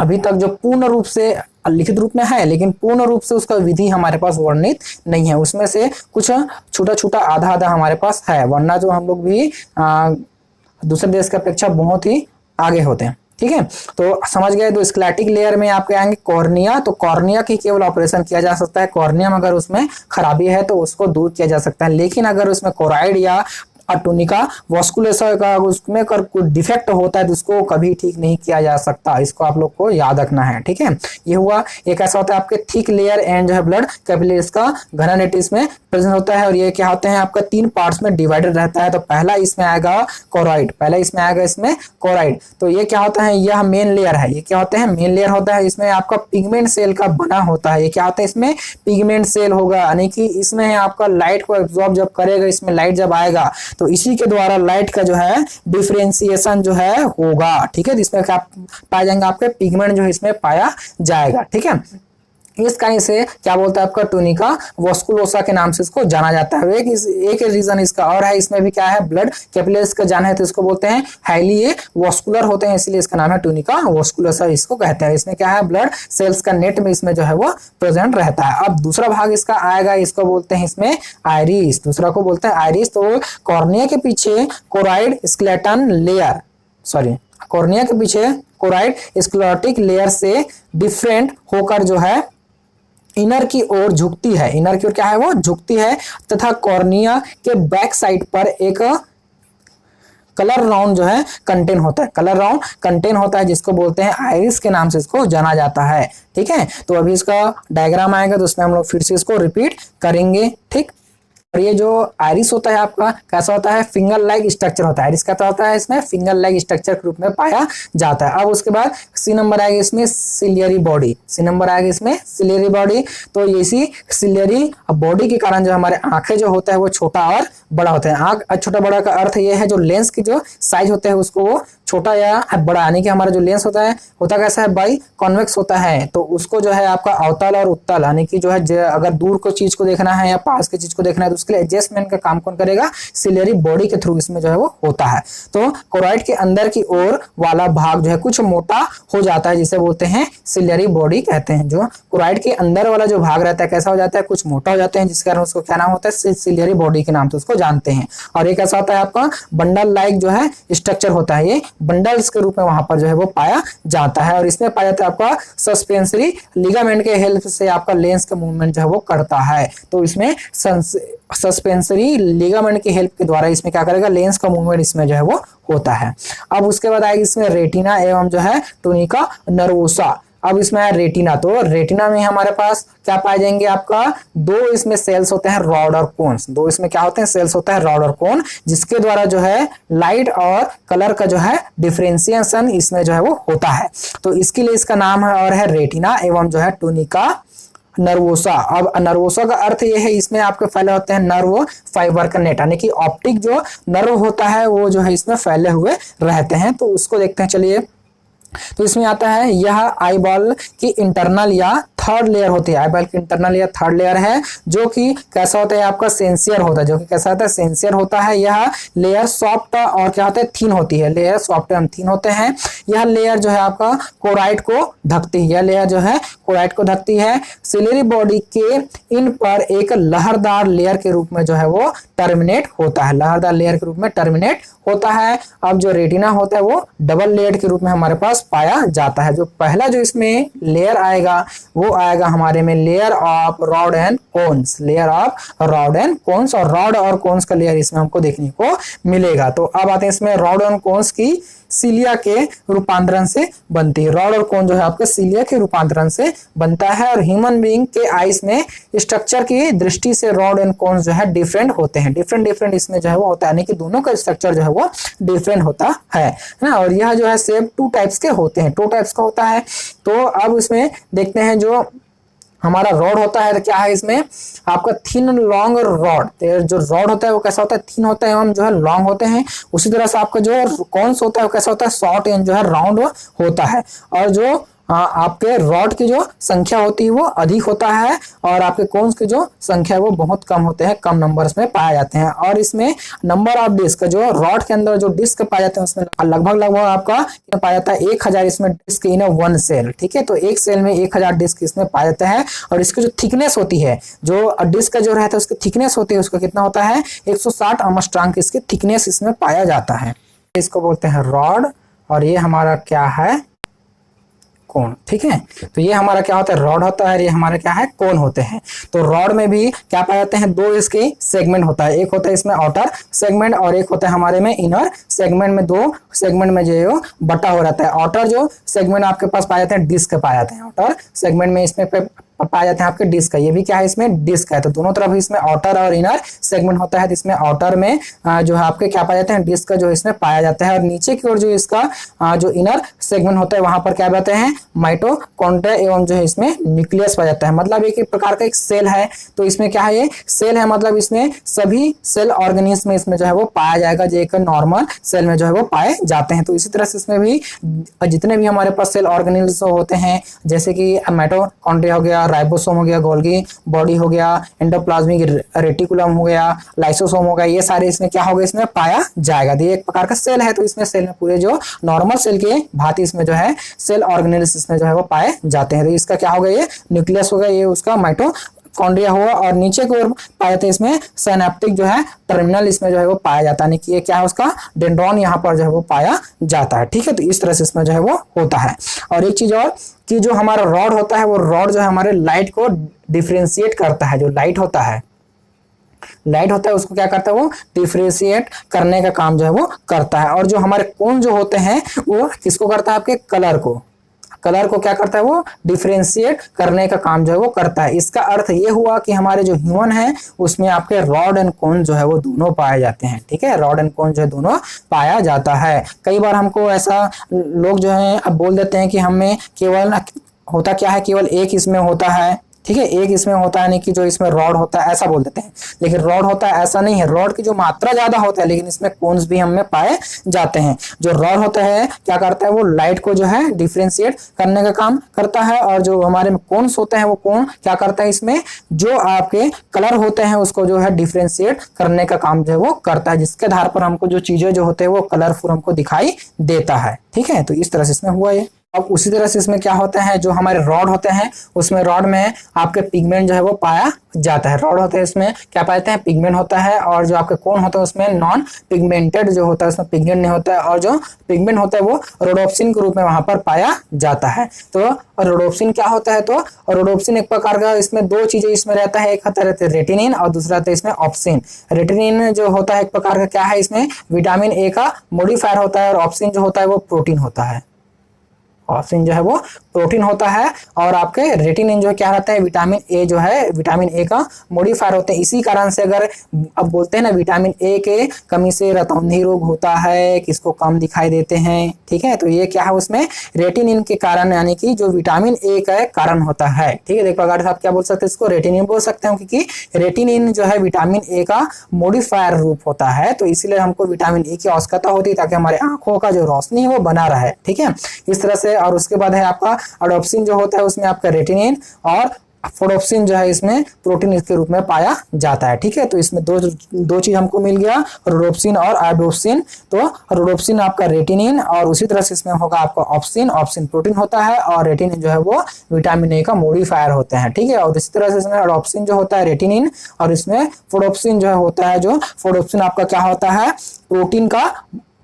अभी तक जो पूर्ण रूप से लिखित रूप में है लेकिन पूर्ण रूप से उसका विधि हमारे पास वर्णित नहीं है। उसमें से कुछ छोटा छोटा आधा हमारे पास है, वरना जो हम लोग भी दूसरे देश की अपेक्षा बहुत ही आगे होते हैं। ठीक है, तो समझ गए। तो स्क्लेरोटिक लेयर में आपके आएंगे कॉर्निया, तो कॉर्निया की केवल ऑपरेशन किया जा सकता है। कॉर्निया में अगर उसमें खराबी है तो उसको दूर किया जा सकता है। लेकिन अगर उसमें कोराइड या टूनिका वास्कुलोसा का उसमें अगर कोई डिफेक्ट होता है तो उसको कभी ठीक नहीं किया जा सकता। इसको आप लोग को याद रखना है। ठीक है, ये हुआ। ये कैसा होता है आपके थिक लेयर एंड जो है ब्लड कैपिलरीज का घना नेट इसमें प्रेजेंट होता है। और ये क्या होते हैं आपका तीन पार्ट्स में डिवाइडेड रहता है। तो पहला इसमें आएगा कोराइड, इसमें कोराइड। तो ये क्या होता है यह मेन लेयर है। ये क्या होते हैं मेन लेयर होता है। इसमें आपका पिगमेंट सेल का बना होता है। ये क्या होता है इसमें पिगमेंट सेल होगा, यानी कि इसमें आपका लाइट को एब्जॉर्ब जब करेगा, इसमें लाइट जब आएगा तो इसी के द्वारा लाइट का जो है डिफरेंशिएशन जो है होगा। ठीक है, जिसमें क्या पाए जाएंगे आपके पिगमेंट जो है इसमें पाया जाएगा। ठीक है, इस कारण से क्या बोलता है आपका टूनिका वॉस्कुलोसा के नाम से इसको जाना जाता है। एक रीजन इसका और है, इसमें भी क्या है ब्लड कैपिलरीज का जाना है तो इसको बोलते हैं हाईली ये वॉस्कुलर होते हैं, इसलिए इसका नाम है टूनिका वॉस्कुलोसा इसको कहते हैं। इसमें क्या है ब्लड सेल्स का नेट में इसमें जो है वो प्रेजेंट रहता है। अब दूसरा भाग इसका आएगा, इसको बोलते हैं इसमें आइरिस, दूसरा को बोलते हैं आइरिस। तो कॉर्निया के पीछे choroid skeleton layer, sorry cornea के पीछे कोराइड स्क्लेरोटिक लेयर से डिफरेंट होकर जो है इनर की ओर झुकती है, इनर की ओर क्या है वो झुकती है, तथा कॉर्निया के बैक साइड पर एक कलर राउंड जो है कंटेन होता है, कलर राउंड कंटेन होता है जिसको बोलते हैं आइरिस के नाम से इसको जाना जाता है। ठीक है, तो अभी इसका डायग्राम आएगा तो उसमें हम लोग फिर से इसको रिपीट करेंगे। ठीक, और ये जो आइरिस होता है आपका कैसा होता है, फिंगर लाइक स्ट्रक्चर होता है। आइरिस कैसा होता है, इसमें फिंगर लाइक स्ट्रक्चर के रूप में पाया जाता है। अब उसके बाद सी नंबर आएगा इसमें सिलियरी बॉडी, सी नंबर आएगा इसमें सिलियरी बॉडी। तो इसी सिलियरी बॉडी के कारण जो हमारे आंखें जो होता है वो छोटा और बड़ा होता है। आंख छोटा बड़ा का अर्थ ये है जो लेंस की जो साइज होता है उसको वो छोटा या बड़ा, यानी कि हमारा जो लेंस होता है कैसा है बाई कॉन्वेक्स होता है, तो उसको जो है आपका अवतल और उत्तल, यानी कि जो है अगर दूर को चीज को देखना है या पास की चीज को देखना है तो उसके लिए एडजस्टमेंट का काम कौन करेगा, सिलियरी बॉडी के थ्रू इसमें जो है वो होता है। तो कोराइड के अंदर की ओर वाला भाग जो है कुछ मोटा हो जाता है जिसे बोलते हैं सिलियरी बॉडी कहते हैं। जो कोराइड के अंदर वाला जो भाग रहता है कैसा हो जाता है, कुछ मोटा हो जाता है, जिसके कारण उसको क्या नाम होता है, सिलियरी बॉडी के नाम से उसको जानते हैं। और ये कैसा होता है आपका बंडल लाइक जो है स्ट्रक्चर होता है, ये बंडल्स के रूप में वहां पर जो है वो पाया जाता है। और इसमें पाया जाता है आपका सस्पेंसरी लिगामेंट के हेल्प से आपका लेंस का मूवमेंट जो है वो करता है। तो इसमें सस्पेंसरी लिगामेंट की हेल्प के द्वारा इसमें क्या करेगा, लेंस का मूवमेंट इसमें जो है वो होता है। अब उसके बाद आएगी इसमें रेटिना एवं जो है टूनिका नर्वोसा। अब इसमें है रेटिना, तो रेटिना में हमारे पास क्या पाए जाएंगे, आपका दो इसमें सेल्स होते हैं रॉड और कोन्स, दो इसमें क्या होते हैं सेल्स होता है रॉड और कोन, जिसके द्वारा जो है लाइट और कलर का जो है डिफरेंशिएशन इसमें जो है वो होता है। तो इसके लिए इसका नाम है और है रेटिना एवं जो है टूनिका नर्वोसा। अब नर्वोसा का अर्थ ये है इसमें आपके फैले होते हैं नर्व फाइबर का नेट, यानी कि ऑप्टिक जो नर्व होता है वो जो है इसमें फैले हुए रहते हैं। तो उसको देखते हैं चलिए। तो इसमें आता है यह आई बॉल की इंटरनल या थर्ड लेयर होती है, आई बॉल की इंटरनल या थर्ड लेयर है जो कि कैसा होता है आपका सेंसियर होता है, जो कि कैसा होता है सेंसियर होता है। यह लेयर सॉफ्ट और क्या होता है थिन होती है, लेयर सॉफ्ट एवं थिन होते हैं। यह लेयर जो है आपका कोराइड को ढकती है, यह लेयर जो है कोराइड को ढकती है। सिलियरी बॉडी के इन पर एक लहरदार लेयर के रूप में जो है वो टर्मिनेट होता है, लहरदार लेयर के रूप में टर्मिनेट होता है। अब जो रेटिना होता है वो डबल लेयर के रूप में हमारे पास पाया जाता है। जो पहला जो इसमें लेयर आएगा वो आएगा हमारे में layer of rod and cones, layer of rod and cones, और रॉड और कोन्स का लेयर इसमें हमको देखने को मिलेगा। तो अब आते हैं इसमें रॉड और कोन्स की सिलिया के रूपांतरण से बनती है, रॉड और कोन जो है आपके सिलिया के रूपांतरण से बनता है। और ह्यूमन बीइंग के आईज में स्ट्रक्चर की दृष्टि से रॉड एंड कोन्स जो है डिफरेंट होते हैं, डिफरेंट इसमें जो है वो होता है, यानी कि दोनों का स्ट्रक्चर जो है वो डिफरेंट होता है ना। और यह जो है शेप टू टाइप्स के होते हैं, टू टाइप्स का होता है। तो अब इसमें देखते हैं जो हमारा रॉड होता है, क्या है इसमें आपका थिन लॉन्ग रॉड, जो रॉड होता है वो कैसा होता है थिन होता है एवं जो है लॉन्ग होते हैं। उसी तरह से आपका जो कॉन्स होता है वो कैसा होता है शॉर्ट एंड जो है राउंड होता है। और जो आपके रॉड की जो संख्या होती है वो अधिक होता है और आपके कोन्स की जो संख्या है वो बहुत कम होते हैं, कम नंबर्स में पाए जाते हैं। और इसमें नंबर ऑफ डिस्क, जो रॉड के अंदर जो डिस्क पाए जाते हैं उसमें लगभग आपका पाया जाता है 1000 इसमें डिस्क इन वन सेल। ठीक है, तो एक सेल में 1000 डिस्क इसमें पाए जाते हैं। और इसकी जो थिकनेस होती है, जो डिस्क का जो रहता है उसकी थिकनेस होती है उसका कितना होता है 160 एंगस्ट्रॉम की इसकी थिकनेस इसमें पाया जाता है। इसको बोलते हैं रॉड और ये हमारा क्या है कोन। ठीक है, तो ये हमारा क्या होता है रॉड होता है, ये हमारा क्या है कोन होते हैं। तो रॉड में भी क्या पाए जाते हैं, दो इसके सेगमेंट होता है, एक होता है इसमें आउटर सेगमेंट और एक होता है हमारे में इनर सेगमेंट में। दो सेगमेंट में जो है बटा हो रहता है। आउटर जो सेगमेंट आपके पास पाए जाते हैं डिस्क पाए जाते हैं, आउटर सेगमेंट में इसमें पाए जाते हैं आपके डिस्क, ये भी क्या है इसमें डिस्क है। तो दोनों तरफ इसमें आउटर और इनर सेगमेंट होता है। इसमें आउटर में जो है आपके क्या पाए जाते हैं डिस्क का जो इसमें पाया जाता है। और नीचे की ओर जो इसका जो इनर सेगमेंट होता है वहां पर क्या पाते हैं माइटोकॉन्ड्रिया एवं जो है इसमें न्यूक्लियस पाया जाता है। मतलब एक प्रकार का एक सेल है। तो इसमें क्या है, ये सेल है, मतलब इसमें सभी सेल ऑर्गेनिज्म में इसमें जो है वो पाया जाएगा, जो एक नॉर्मल सेल में जो है वो पाए जाते हैं। तो इसी तरह से इसमें भी जितने भी हमारे पास सेल ऑर्गेनिज्म होते हैं, जैसे कि माइटोकॉन्ड्रिया हो गया, राइबोसोम हो गया, गोल्गी बॉडी हो गया, एंडोप्लाज्मिक रेटिकुलम हो गया, लाइसोसोम हो गया, ये सारे इसमें क्या होगा, इसमें पाया जाएगा। तो ये एक प्रकार का सेल है, तो इसमें सेल में पूरे जो नॉर्मल सेल के भांति इसमें जो है सेल ऑर्गेनेल्स इसमें जो है वो पाए जाते हैं। तो इसका क्या होगा, ये न्यूक्लियस होगा, ये उसका माइटोकॉन्ड्रिया हुआ, और नीचे की ओर पाए जाते हैं इसमें सिनेप्टिक जो है टर्मिनल इसमें जो है वो पाया जाता है, कि ये क्या है, उसका डेंड्रॉन यहाँ पर जो है वो पाया जाता है। ठीक है, तो इस तरह से इसमें जो है वो होता है। और एक चीज और कि जो हमारा रॉड होता है, वो रॉड जो है हमारे लाइट को डिफ्रेंशिएट करता है। जो लाइट होता है उसको क्या करता है, वो डिफ्रेंशिएट करने का काम जो है वो करता है। और जो हमारे कोन जो होते हैं वो किसको करता है, आपके कलर को क्या करता है, वो डिफ्रेंशिएट करने का काम जो है वो करता है। इसका अर्थ ये हुआ कि हमारे जो ह्यूमन है उसमें आपके रॉड एंड कोन जो है वो दोनों पाए जाते हैं। ठीक है, रॉड एंड कोन जो है दोनों पाया जाता है। कई बार हमको ऐसा लोग जो है अब बोल देते हैं कि हमें केवल होता क्या है, केवल एक इसमें होता है। ठीक है, एक इसमें होता है, नहीं कि जो इसमें रॉड होता है ऐसा बोल देते हैं, लेकिन रॉड होता है ऐसा नहीं है। रॉड की जो मात्रा ज्यादा होता है, लेकिन इसमें कोन्स भी हमें पाए जाते हैं। जो रॉड होता है क्या करता है, वो लाइट को जो है डिफ्रेंशिएट करने का काम करता है, और जो हमारे में कोन्स होते हैं वो कोन क्या करता है, इसमें जो आपके कलर होते हैं उसको जो है डिफ्रेंशिएट करने का काम जो है वो करता है, जिसके आधार पर हमको जो चीजें जो होते हैं वो कलरफुल हमको दिखाई देता है। ठीक है, तो इस तरह से इसमें हुआ ये। अब उसी तरह से इसमें क्या होता है, जो हमारे रॉड होते हैं उसमें रॉड में आपके पिगमेंट जो है वो पाया जाता है। रॉड होते हैं इसमें क्या पाते हैं, पिगमेंट होता है, और जो आपके कोन होता है उसमें नॉन पिगमेंटेड जो होता है उसमें पिगमेंट नहीं होता है, और जो पिगमेंट होता है वो रोडोप्सिन के रूप में वहां पर पाया जाता है। तो रोडोप्सिन क्या होता है, तो रोडोप्सिन एक प्रकार का, इसमें दो चीजें इसमें रहता है, एक रहता है रेटिनिन और दूसरा रहता है इसमें ऑप्सिन। रेटिनिन जो होता है एक प्रकार का क्या है, इसमें विटामिन ए का मॉडिफायर होता है, और ऑप्सिन जो होता है वो प्रोटीन होता है। ऑप्सिन जो है वो प्रोटीन होता है, और आपके रेटिनिन जो क्या रहता है, विटामिन ए जो है, विटामिन ए का मॉडिफायर होते हैं। इसी कारण से अगर अब बोलते हैं ना, विटामिन ए के कमी से रतौंधी रोग होता है, किसको कम दिखाई देते हैं। ठीक है, तो ये क्या है, उसमें रेटिनिन के कारण, यानी कि जो विटामिन ए का कारण होता है। ठीक है, एक प्रकार से आप क्या बोल सकते हैं, इसको रेटिनिन बोल सकते हैं, क्योंकि रेटिनिन जो है विटामिन ए का मॉडिफायर रूप होता है। तो इसलिए हमको विटामिन ए की आवश्यकता होती है, ताकि हमारे आंखों का जो रोशनी है वो बना रहे। ठीक है, इस तरह से। और उसके बाद है आपका अडोप्सिन जो होता है, उसमें आपका रेटिनिन और फोडोप्सिन जो है इसमें प्रोटीन के रूप में पाया जाता है। ठीक है, तो इसमें दो चीज हमको मिल गया, रोडोप्सिन और अडोप्सिन। तो रोडोप्सिन आपका रेटिनिन, और उसी तरह से इसमें होगा आपका ऑप्सिन। ऑप्सिन प्रोटीन होता है, और रेटिनिन जो है वो विटामिन ए का मॉडिफायर होते हैं। ठीक है, और इसी तरह से इसमें अडोप्सिन जो होता है रेटिनिन, और इसमें फोडोप्सिन जो है होता है, जो फोडोप्सिन आपका क्या होता है,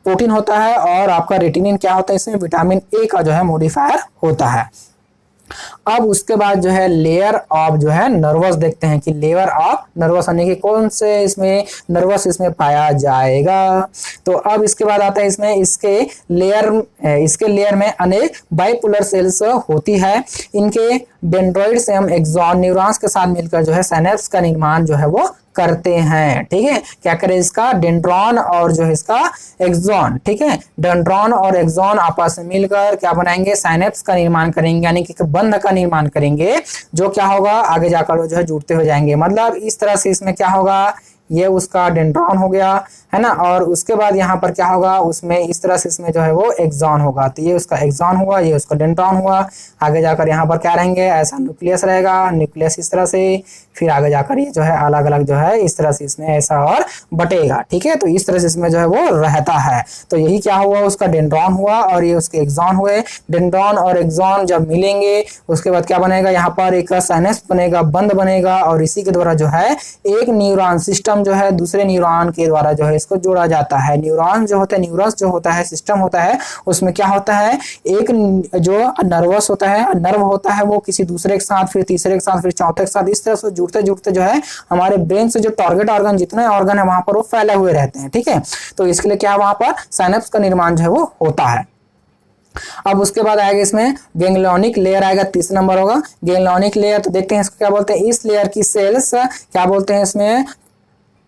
प्रोटीन होता है, और आपका रेटिनिन क्या होता है, इसमें विटामिन ए का जो है मॉडिफायर होता है। अब उसके बाद जो है लेयर ऑफ जो है नर्वस देखते हैं, कि लेयर ऑफ नर्वस यानी कि कौन से इसमें नर्वस इसमें पाया जाएगा। तो अब इसके बाद आता है इसमें इसके लेयर में अनेक बाइपोलर सेल्स होती है। इनके डेंड्रॉइड्स एवं एक्सॉन न्यूरॉन्स के साथ मिलकर जो है सिनेप्स का निर्माण जो है वो करते हैं। ठीक है, क्या करें, इसका डेंड्रॉन और जो है इसका एक्सॉन। ठीक है, डेंड्रॉन और एक्सॉन आपस में मिलकर क्या बनाएंगे, साइनेप्स का निर्माण करेंगे, यानी कि बंध का निर्माण करेंगे, जो क्या होगा आगे जाकर जो है जुड़ते हो जाएंगे। मतलब इस तरह से इसमें क्या होगा, ये उसका डेंड्रॉन हो गया है ना, और उसके बाद यहाँ पर क्या होगा, उसमें इस तरह से इसमें जो है वो एक्सॉन होगा। तो ये उसका एक्सॉन हुआ, ये उसका डेंड्रॉन हुआ। आगे जाकर यहाँ पर क्या रहेंगे, ऐसा न्यूक्लियस रहेगा, न्यूक्लियस इस तरह से, फिर आगे जाकर ये जो है अलग अलग जो है इस तरह से इसमें ऐसा और बटेगा। ठीक है, तो इस तरह से इसमें जो है वो रहता है। तो यही क्या हुआ, उसका डेंड्रॉन हुआ और ये उसके एक्सॉन हुए। डेंड्रॉन और एक्सॉन जब मिलेंगे उसके बाद क्या बनेगा, यहाँ पर एक साइनेप्स बनेगा, बंध बनेगा, और इसी के द्वारा जो है एक न्यूरॉन सिस्टम जो है दूसरे न्यूरॉन के द्वारा जो है इसको जोड़ा जाता है। न्यूरॉन जो होता है, न्यूरस जो होता है, सिस्टम होता है, उसमें क्या होता है, एक जो नर्वस होता है, नर्व होता है, वो किसी दूसरे के साथ, फिर तीसरे के साथ, फिर चौथे के साथ, इस तरह से जुड़ते जुड़ते जो है हमारे ब्रेन से जो टारगेट ऑर्गन, जितने ऑर्गन है वहां पर वो फैले हुए रहते हैं। ठीक है, तो इसके लिए क्या वहां पर साइनेप्स का निर्माण जो है वो होता है। अब उसके बाद आएगा इसमें गैंग्लियोनिक लेयर आएगा, तीसरा नंबर होगा गैंग्लियोनिक लेयर। तो देखते हैं इसको क्या बोलते हैं, इस लेयर की सेल्स क्या बोलते हैं, इसमें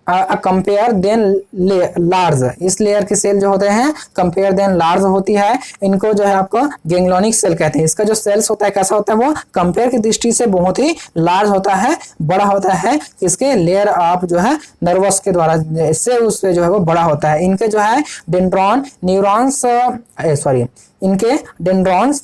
कंपेयर देन लार्ज। इस लेयर की सेल जो होते हैं कंपेयर देन लार्ज होती है, इनको जो है आपको गैंग्लियोनिक सेल कहते हैं। इसका जो सेल्स होता है कैसा होता है, वो कंपेयर की दृष्टि से बहुत ही लार्ज होता है, बड़ा होता है। इसके लेयर ऑफ जो है नर्वस के द्वारा इससे उससे जो है वो बड़ा होता है। इनके जो है डेंड्रॉन न्यूरॉन्स इनके डेंड्रॉन्स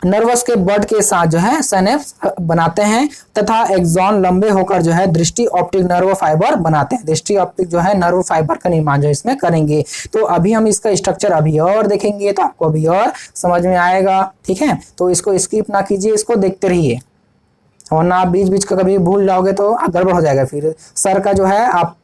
नर्वस के बड के साथ जो है सिनेप्स बनाते हैं तथा एक्सॉन लंबे होकर जो है दृष्टि ऑप्टिक नर्व फाइबर बनाते हैं। दृष्टि ऑप्टिक जो है नर्व फाइबर का निर्माण जो इसमें करेंगे। तो अभी हम इसका स्ट्रक्चर अभी और देखेंगे तो आपको अभी और समझ में आएगा। ठीक है, तो इसको स्किप ना कीजिए, इसको देखते रहिए, वरना आप बीच बीच का कभी भूल जाओगे तो गड़बड़ हो जाएगा। फिर सर का जो है आप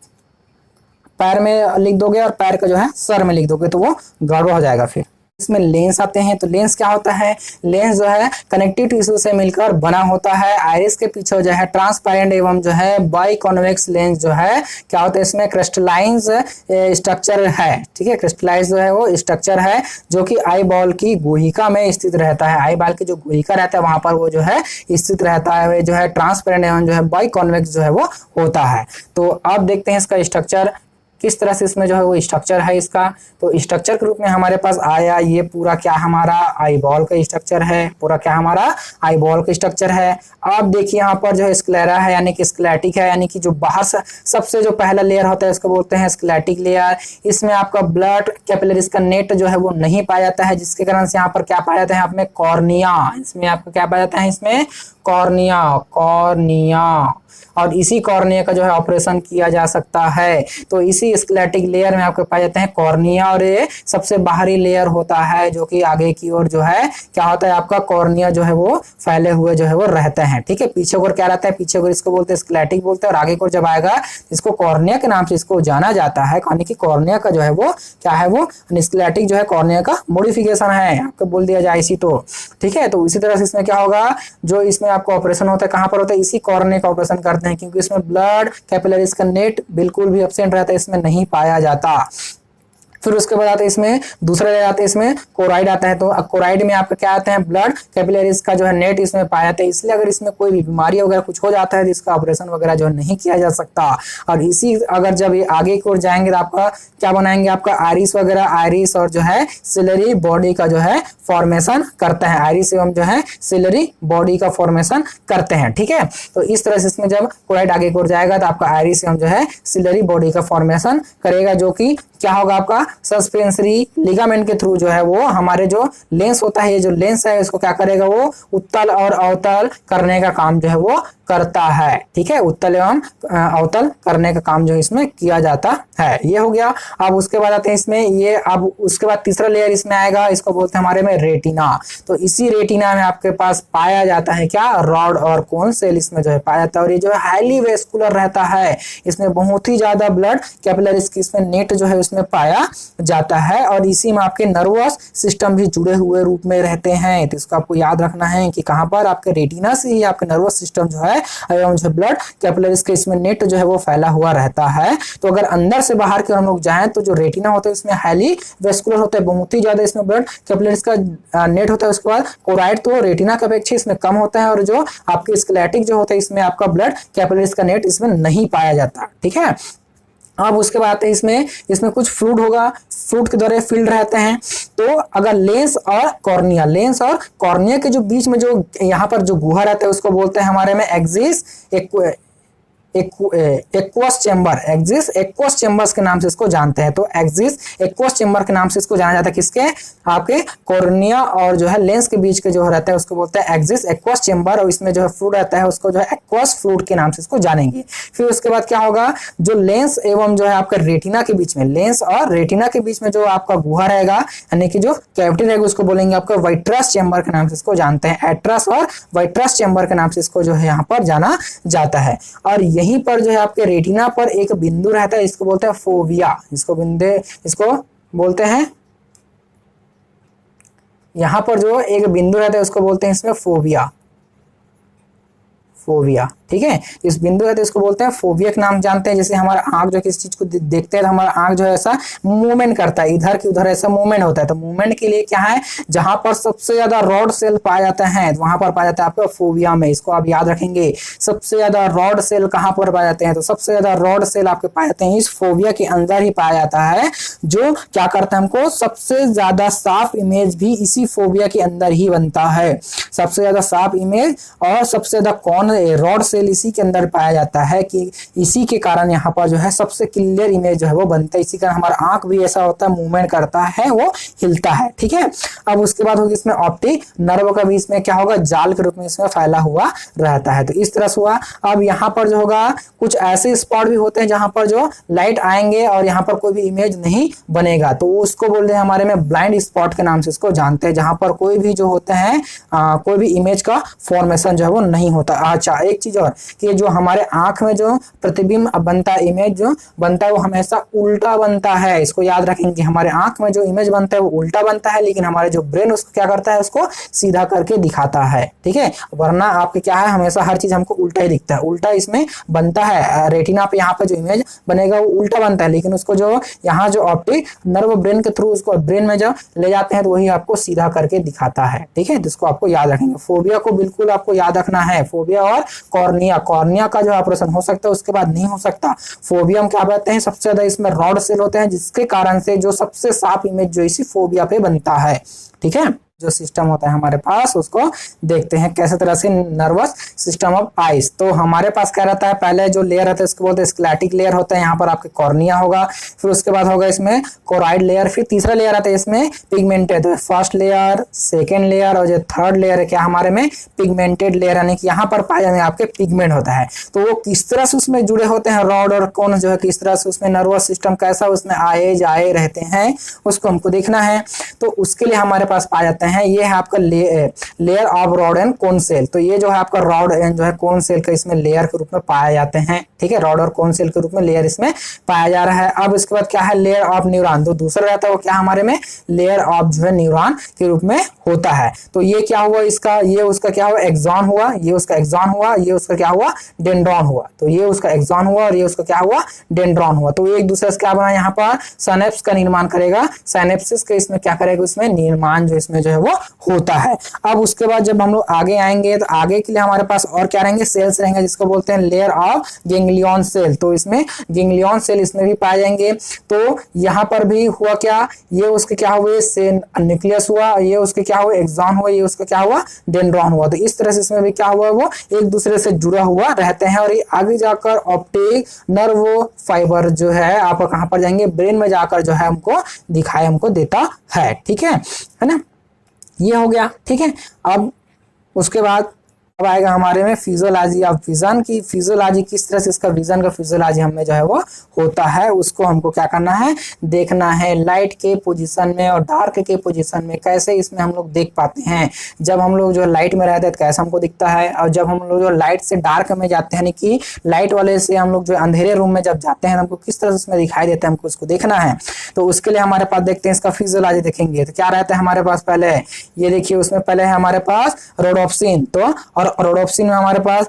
पैर में लिख दोगे और पैर का जो है सर में लिख दोगे तो वो गड़बड़ हो जाएगा। फिर इसमें लेंस आते हैं। तो लेंस क्या होता है? लेंस जो है कनेक्टिव टिश्यू से मिलकर बना होता है। आइरिस के पीछे जो है ट्रांसपेरेंट एवं जो है बाइकॉन्वेक्स लेंस जो है क्या होता है, इसमें क्रिस्टलाइंस स्ट्रक्चर है। ठीक है, क्रिस्टलाइज जो है वो स्ट्रक्चर है जो कि आई बॉल की गुहिका में स्थित रहता है। आई बॉल की जो गुहिका रहता है वहां पर वो जो है स्थित रहता है, जो है ट्रांसपेरेंट एवं जो है बाइकॉन्वेक्स जो है वो होता है। तो आप देखते हैं इसका स्ट्रक्चर किस तरह से इसमें जो है वो स्ट्रक्चर है इसका। तो स्ट्रक्चर के रूप में हमारे पास आया ये पूरा क्या हमारा आई बॉल का स्ट्रक्चर है, पूरा क्या हमारा आई बॉल का स्ट्रक्चर है। आप देखिए यहाँ पर जो है स्क्लेरा है यानी कि स्क्लेटिक है, यानी कि जो बाहर सबसे जो पहला लेयर होता है उसको बोलते हैं स्क्लेटिक लेयर। इसमें आपका ब्लड कैपिलरीज का नेट जो है वो नहीं पाया जाता है, जिसके कारण से यहाँ पर क्या पाया जाता है, यहाँ पे कॉर्निया। इसमें आपका क्या पाया जाता है, इसमें कॉर्निया, कॉर्निया। और इसी कॉर्निया का जो है ऑपरेशन किया जा सकता है। तो इसी स्क्लेटिक लेयर में आपको पाए जाते हैं कॉर्निया, और ये सबसे बाहरी लेयर होता है जो कि आगे की ओर जो है क्या होता है, आपका कॉर्निया जो है वो फैले हुए जो है वो रहते हैं। ठीक है, पीछे ओर क्या रहता है, पीछे ओर इसको बोलते हैं स्क्लेटिक बोलते हैं, और आगे को जब आएगा इसको कॉर्निया के नाम से इसको जाना जाता है। यानी कि कॉर्निया का जो है वो क्या है, वो स्क्लेटिक जो है कॉर्निया का मॉडिफिकेशन है, आपको बोल दिया जाए इसी। तो ठीक है, तो इसी तरह से इसमें क्या होगा, जो इसमें आपको ऑपरेशन होता है कहाँ पर होता है, इसी कॉर्निया का ऑपरेशन करते हैं, क्योंकि इसमें ब्लड कैपिलरीज का नेट बिल्कुल भी एब्सेंट रहता है, इसमें नहीं पाया जाता। फिर उसके बाद आते हैं इसमें दूसरा ले आते हैं, इसमें कोराइड आता है। तो कोराइड में आपका क्या आते हैं, ब्लड कैपिलरीज का जो है नेट इसमें पाया जाता है। इसलिए अगर इसमें कोई भी बीमारी वगैरह कुछ हो जाता है तो इसका ऑपरेशन वगैरह जो है नहीं किया जा सकता। और इसी अगर जब ये आगे की ओर जाएंगे तो आपका क्या बनाएंगे, आपका आइरिस वगैरह, आइरिस और जो है सिलरी बॉडी का जो है फॉर्मेशन करते हैं। आइरिस एवं जो है सिलरी बॉडी का फॉर्मेशन करते हैं। ठीक है, तो इस तरह से इसमें जब कोराइड आगे की ओर जाएगा तो आपका आइरिस एवं जो है सिलरी बॉडी का फॉर्मेशन करेगा, जो कि क्या होगा, आपका सस्पेंसरी लिगामेंट के थ्रू जो है वो हमारे जो लेंस होता है, ये जो लेंस है इसको क्या करेगा, वो उत्तल और अवतल करने का काम जो है वो करता है। ठीक है, उत्तल एवं अवतल करने का काम जो इसमें किया जाता है। ये हो गया। अब उसके बाद आते हैं इसमें ये, अब उसके बाद तीसरा लेयर इसमें आएगा, इसको बोलते हैं हमारे में रेटिना। तो इसी रेटिना में आपके पास पाया जाता है क्या, रॉड और कोन सेल इसमें जो है पाया जाता है। और ये जो है हाईली वेस्कुलर रहता है, इसमें बहुत ही ज्यादा ब्लड कैपिलरीज की इसमें नेट जो है उसमें पाया जाता है। और इसी में आपके नर्वस सिस्टम भी जुड़े हुए रूप में रहते हैं। तो इसको आपको याद रखना है कि कहां पर, आपके रेटिना से ही आपका नर्वस सिस्टम जो है एवं जो ब्लड कैपिलरीज के इसमें नेट जो है वो फैला हुआ रहता है। तो अगर अंदर से बाहर की ओर हम लोग जाएं तो जो रेटिना होता है इसमें हाईली वेस्कुलर होता है, बहुत ही ज्यादा इसमें ब्लड कैपिलरीज का नेट होता है। उसके बाद कोराइड तो रेटिना की अपेक्षा इसमें कम होता है, और जो आपके स्केलेटिक जो होता है इसमें आपका ब्लड कैपिलरीज का नेट इसमें नहीं पाया जाता। ठीक है, अब उसके बाद है इसमें कुछ फ्लूइड होगा, फ्लूइड के द्वारा फील्ड रहते हैं। तो अगर लेंस और कॉर्निया के जो बीच में जो यहाँ पर जो गुहा रहता है उसको बोलते हैं हमारे में axis aqueous chamber, axis aqueous chambers के नाम से इसको जानते हैं। तो एक्सिस एक्वस चेंबर के नाम से इसको जाना जाता है, किसके, आपके कॉर्निया और जो है लेंस के बीच के जो रहता है उसको बोलते हैं एक्सिस एक्वस चेंबर। और इसमें जो है फ्लूइड रहता है उसको जो है एक्वस फ्लूइड के नाम से इसको जानेंगे। फिर उसके बाद क्या होगा, जो लेंस एवं जो है आपका रेटिना के बीच में, लेंस और रेटिना के बीच में जो आपका गुहा रहेगा यानी कि जो कैविटी रहेगा उसको बोलेंगे आपका वाइट्रस चेंबर के नाम से इसको जानते हैं। एट्रस और वाइट्रस चेंबर के नाम से इसको जो है यहाँ पर जाना जाता है। और यहीं पर जो है आपके रेटिना पर एक बिंदु रहता है, इसको बोलते हैं फोविया। इसको बोलते हैं, यहां पर जो एक बिंदु रहता है उसको बोलते हैं इसमें फोविया। ठीक है, इस बिंदु है तो इसको बोलते हैं फोविया के नाम जानते हैं। जैसे हमारा आंख जो किसी चीज को देखते हैं तो हमारा आंख जो है ऐसा मूवमेंट करता है, इधर की उधर ऐसा मूवमेंट होता है। तो मूवमेंट के लिए क्या है, जहां पर सबसे ज्यादा रॉड सेल पाया जाता है वहां पर पाया जाता है आपका फोविया में। इसको आप याद रखेंगे, सबसे ज्यादा रॉड सेल कहां पर पाए जाते हैं, तो सबसे ज्यादा रॉड सेल आपके पाए जाते हैं इस फोविया के अंदर ही पाया जाता है, जो क्या करता है हमको सबसे ज्यादा साफ इमेज भी इसी फोविया के अंदर ही बनता है। सबसे ज्यादा साफ इमेज और सबसे ज्यादा कौन रॉड सेल इसी के अंदर पाया जाता है कि इसी के कारण यहाँ पर जो है सबसे क्लियर इमेज जो है वो बनता है। इसी कारण हमारा आंख भी ऐसा होता है, मूवमेंट करता है, वो हिलता है। ठीक है, अब उसके बाद होगी इसमें ऑप्टिक नर्व का भी इसमें क्या होगा, जाल के रूप में इसमें फैला हुआ रहता है। तो इस तरह से हुआ। अब यहाँ पर जो होगा कुछ ऐसे स्पॉट भी होते हैं जहां पर जो लाइट आएंगे और यहाँ पर कोई भी इमेज नहीं बनेगा, तो उसको बोलते हैं हमारे में ब्लाइंड स्पॉट के नाम से इसको जानते हैं, जहां पर कोई भी जो होते हैं कोई भी इमेज का फॉर्मेशन जो है वो नहीं होता। अच्छा, एक चीज और कि जो हमारे आंख में जो प्रतिबिंब बनता है, इमेज जो बनता है वो हमेशा उल्टा बनता है। इसको याद रखेंगे, हमारे आंख में जो इमेज बनता है वो उल्टा बनता है, लेकिन हमारे जो ब्रेन उसको क्या करता है, उसको सीधा करके दिखाता है। ठीक है, वरना आपके क्या है, हमेशा हर चीज हमको उल्टा ही दिखता है, उल्टा इसमें बनता है। रेटिना पे यहाँ पे जो इमेज बनेगा वो उल्टा बनता है, लेकिन उसको जो यहाँ जो ऑप्टिक नर्व ब्रेन के थ्रू उसको ब्रेन में जब ले जाते हैं तो वही आपको सीधा करके दिखाता है। ठीक है, जिसको आपको याद रखेंगे। फोबिया को बिल्कुल आपको याद रखना है। फोबिया और कॉर्निया, कॉर्निया का जो ऑपरेशन हो सकता है उसके बाद नहीं हो सकता। फोबिया हम क्या कहते हैं, सबसे ज्यादा इसमें रॉड सेल होते हैं, जिसके कारण से जो सबसे साफ इमेज जो इसी फोबिया पे बनता है। ठीक है, जो सिस्टम होता है हमारे पास उसको देखते हैं कैसे तरह से, नर्वस सिस्टम ऑफ आइज। तो हमारे पास क्या रहता है, पहले जो लेयर रहता है उसको बोलते हैं स्क्लेटिक लेयर होता है, यहाँ पर आपके कॉर्निया होगा, फिर उसके बाद होगा इसमें कोराइड लेयर, फिर तीसरा लेयर आता है इसमें पिगमेंटेड। तो फर्स्ट लेयर, सेकेंड लेयर और जो थर्ड लेयर है क्या हमारे में पिगमेंटेड लेयर, यानी कि यहाँ पर पाए जाने आपके पिगमेंट होता है। तो वो किस तरह से उसमें जुड़े होते हैं, रॉड और कोन जो है किस तरह से उसमें नर्वस सिस्टम कैसा उसमें आए जाए रहते हैं, उसको हमको देखना है। तो उसके लिए हमारे पास पाए जाते हैं, ये है आपका layer of rod and cone cell. तो ये जो है आपका रॉड एंड जो है कोन सेल का इसमें लेयर के रूप में पाए जाते हैं। ठीक है, रॉड और कोन सेल के रूप में लेयर इसमें पाया जा रहा है। अब इसके बाद क्या है, लेयर ऑफ न्यूरॉन। तो दूसरा रहता है वो क्या हमारे में लेयर ऑफ जो है न्यूरॉन के रूप में होता है। तो ये क्या हुआ इसका, ये उसका क्या हुआ, एक्सॉन हुआ, ये उसका एक्सॉन हुआ, ये उसका क्या हुआ, डेंड्रॉन हुआ। तो ये उसका एक्सॉन हुआ और ये उसका क्या हुआ, डेंड्रॉन हुआ। तो एक दूसरे से क्या बना, यहाँ पर सिनेप्स का निर्माण करेगा, सिनेप्सिस का इसमें क्या करेगा, उसमें निर्माण जो इसमें जो है वो होता है। अब उसके बाद जब हम लोग आगे आएंगे तो आगे के लिए हमारे पास और क्या रहेंगे, सेल्स रहेंगे, जिसको बोलते हैं लेयर ऑफ गेंग्लियन सेल। तो इसमें गेंग्लियन सेल इसमें भी पाए जाएंगे। तो यहाँ पर भी हुआ क्या, ये उसके क्या हुए, न्यूक्लियस हुआ, ये उसके क्या हुआ, एक्सॉन हुआ, ये उसका क्या हुआ, डेंड्रॉन हुआ। तो इस तरह से इसमें भी क्या हुआ, वो एक दूसरे से जुड़ा हुआ रहते हैं। और ये आगे जाकर ऑप्टिक नर्व फाइबर जो है आप कहाँ पर जाएंगे, ब्रेन में जाकर जो है हमको दिखाई हमको देता है। ठीक है ना, ये हो गया। ठीक है, अब उसके बाद अब आएगा हमारे में फिजियोलॉजी ऑफ विजन की। फिजियोलॉजी किस तरह से इसका विजन का फिजियोलॉजी हमें जो है वो होता है, उसको हमको क्या करना है, देखना है। लाइट के पोजीशन में और डार्क के पोजीशन में कैसे इसमें हम लोग देख पाते हैं। जब हम लोग जो लाइट में रहते हैं तो कैसे हमको दिखता है, और जब हम लोग जो लाइट से डार्क में जाते हैं, यानी कि लाइट वाले से हम लोग जो अंधेरे रूम में जब जाते हैं हमको किस तरह से उसमें दिखाई देता है, हमको उसको देखना है। तो उसके लिए हमारे पास देखते हैं इसका फिजियोलॉजी देखेंगे तो क्या रहता है हमारे पास, पहले ये देखिए उसमें पहले है हमारे पास रोडोप्सिन। तो और रोडोप्सिन में हमारे पास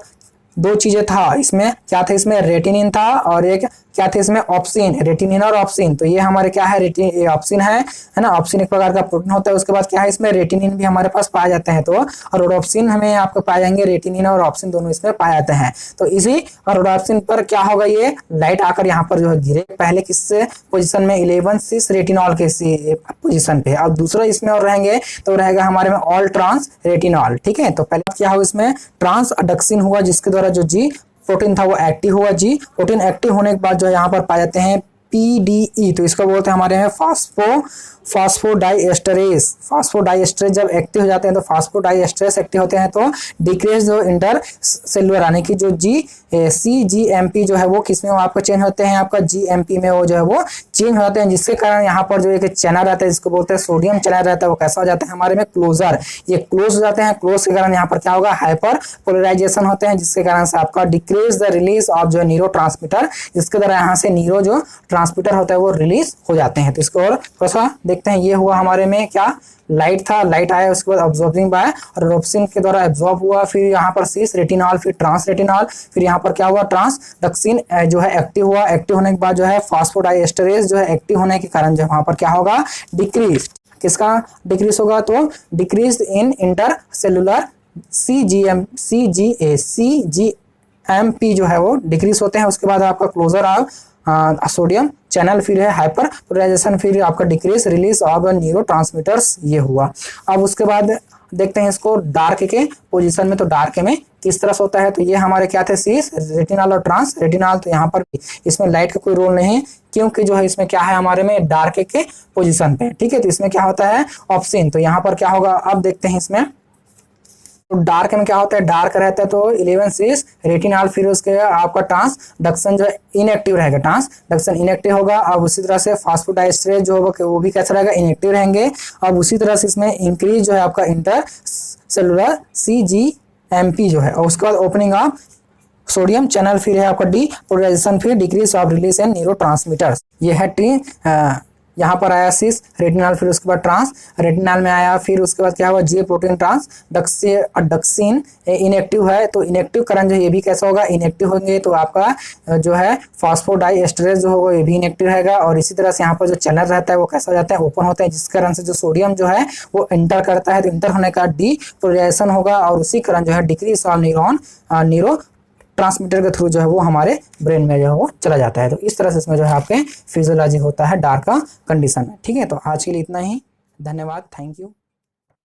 दो चीजें था, इसमें क्या था, इसमें रेटिनिन था और एक क्या थे इसमें ऑप्सिन, रेटिनिन और ऑप्सिन। तो ये हमारे क्या है, ऑप्सिन है ना, ऑप्सिन एक प्रकार का प्रोटीन होता है। उसके बाद क्या है, इसमें रेटिनिन भी हमारे पास पाए जाते हैं। तो रोडोप्सिन हमें आपको पाए जाएंगे, रेटिनिन और ऑप्सिन दोनों इसमें पाए जाते हैं। तो इसी रोडोप्सिन पर क्या होगा, ये लाइट आकर यहाँ पर जो है गिरे, पहले किससे पोजीशन में 11 सिस रेटिनॉल के पोजीशन पे। अब दूसरा इसमें और रहेंगे तो रहेगा हमारे में ऑल ट्रांस रेटिनॉल। ठीक है, तो पहले क्या होगा, इसमें ट्रांस अडक्सिन हुआ, जिसके द्वारा जो जी प्रोटीन था वो एक्टिव हुआ। जी प्रोटीन एक्टिव होने के बाद जो यहाँ पर पाए जाते हैं PDE। तो इसको बोलते हैं हमारे में फास्फोडाइएस्टरेज। फास्फोडाइएस्टरेज जब एक्टिव हो जाते हैं तो फास्फोडाइएस्टरेज एक्टिव होते हैं तो डिक्रीज जो इंटर सेलुलर यानी कि जो CGMP जो है वो किसमें आपका चेंज होते हैं, आपका GMP में वो जो है वो चेंज हो जाते हैं, जिसके कारण यहाँ पर जो एक चैनल रहता है जिसको बोलते हैं सोडियम चैनल रहता है, वो कैसा हो जाता है हमारे में क्लोजर। ये क्लोज हो जाते हैं, क्लोज के कारण यहाँ पर क्या होगा, हाइपर पोलराइजेशन होते हैं, जिसके कारण से आपका डिक्रीज द रिलीज ऑफ जो न्यूरो ट्रांसमीटर, जिसके द्वारा यहाँ से न्यूरो जो ट्रांसमीटर होता है वो रिलीज हो जाते हैं। तो इसको और थोड़ा सा देखते हैं। ये हुआ हमारे में क्या, लाइट था, लाइट आया, उसके बाद ऑब्जॉर्बिंग बाय रोडोप्सिन के द्वारा एब्जॉर्ब हुआ, फिर यहाँ पर सिस रेटिनॉल, फिर ट्रांस रेटिनॉल, फिर यहाँ पर क्या हुआ, ट्रांसडक्सिन जो है एक्टिव हुआ। एक्टिव होने के बाद जो है फास्फोडाइएस्टरेज जो है एक्टिव होने के कारण जो वहां पर क्या होगा, डिक्रीज, किसका डिक्रीज होगा, तो decrease in inter cellular CGMP जो है वो डिक्रीज होते हैं। उसके बाद आपका क्लोजर ऑफ सोडियम चैनल, फिर है हाइपर पोलराइजेशन, फिर आपका decrease release of neuro transmitters, ये हुआ। अब उसके बाद देखते हैं इसको डार्क के पोजीशन में, तो डार्क में किस तरह से होता है। तो ये हमारे क्या थे सीस, रेटिनल और ट्रांस रेटिनल। तो यहाँ पर इसमें लाइट का कोई रोल नहीं है, क्योंकि जो है इसमें क्या है हमारे में डार्क के पोजीशन पे, ठीक है। तो इसमें क्या होता है ऑप्शन, तो यहाँ पर क्या होगा अब देखते हैं इसमें। तो डार्क में क्या होता है, डार्क रहता है तो 11 सीस रेटिनल, फिर उसके आपका ट्रांसडक्शन जो है इनएक्टिव रहेगा, ट्रांसडक्शन इनएक्टिव होगा। अब उसी तरह से फास्फोडाइस्ट्रेट जो होगा वो भी कैसा रहेगा, इनएक्टिव रहेंगे। अब उसी तरह से इसमें इंक्रीज जो है आपका इंटर सेलुलर CGMP जो है, और उसके बाद ओपनिंग ऑफ सोडियम चैनल, फिर है आपका डीपोलराइजेशन, फिर decrease of release and neurotransmitters. ये है यहाँ पर आया सिस रेटिनल, फिर उसके बाद ट्रांस रेटिनल में आया, फिर उसके बाद क्या हुआ जे प्रोटीन ट्रांसडक्सिन इनएक्टिव है। तो इनएक्टिव करंट जो ये भी कैसा होगा, इनएक्टिव होंगे। तो आपका जो है फास्फोडाइएस्टरेज जो होगा ये भी इनएक्टिव रहेगा। और इसी तरह से यहाँ पर जो चैनल रहता है वो कैसा हो जाता है, ओपन होता है, जिस कारण से जो सोडियम जो है वो इंटर करता है। तो इंटर होने का डीपोलराइजेशन होगा, और उसी कारण जो है डिक्रीज ऑफ न्यूरो ट्रांसमीटर के थ्रू जो है वो हमारे ब्रेन में जो है वो चला जाता है। तो इस तरह से इसमें जो है आपके फिजियोलॉजी होता है डार्क का कंडीशन में, ठीक है। तो आज के लिए इतना ही, धन्यवाद, थैंक यू।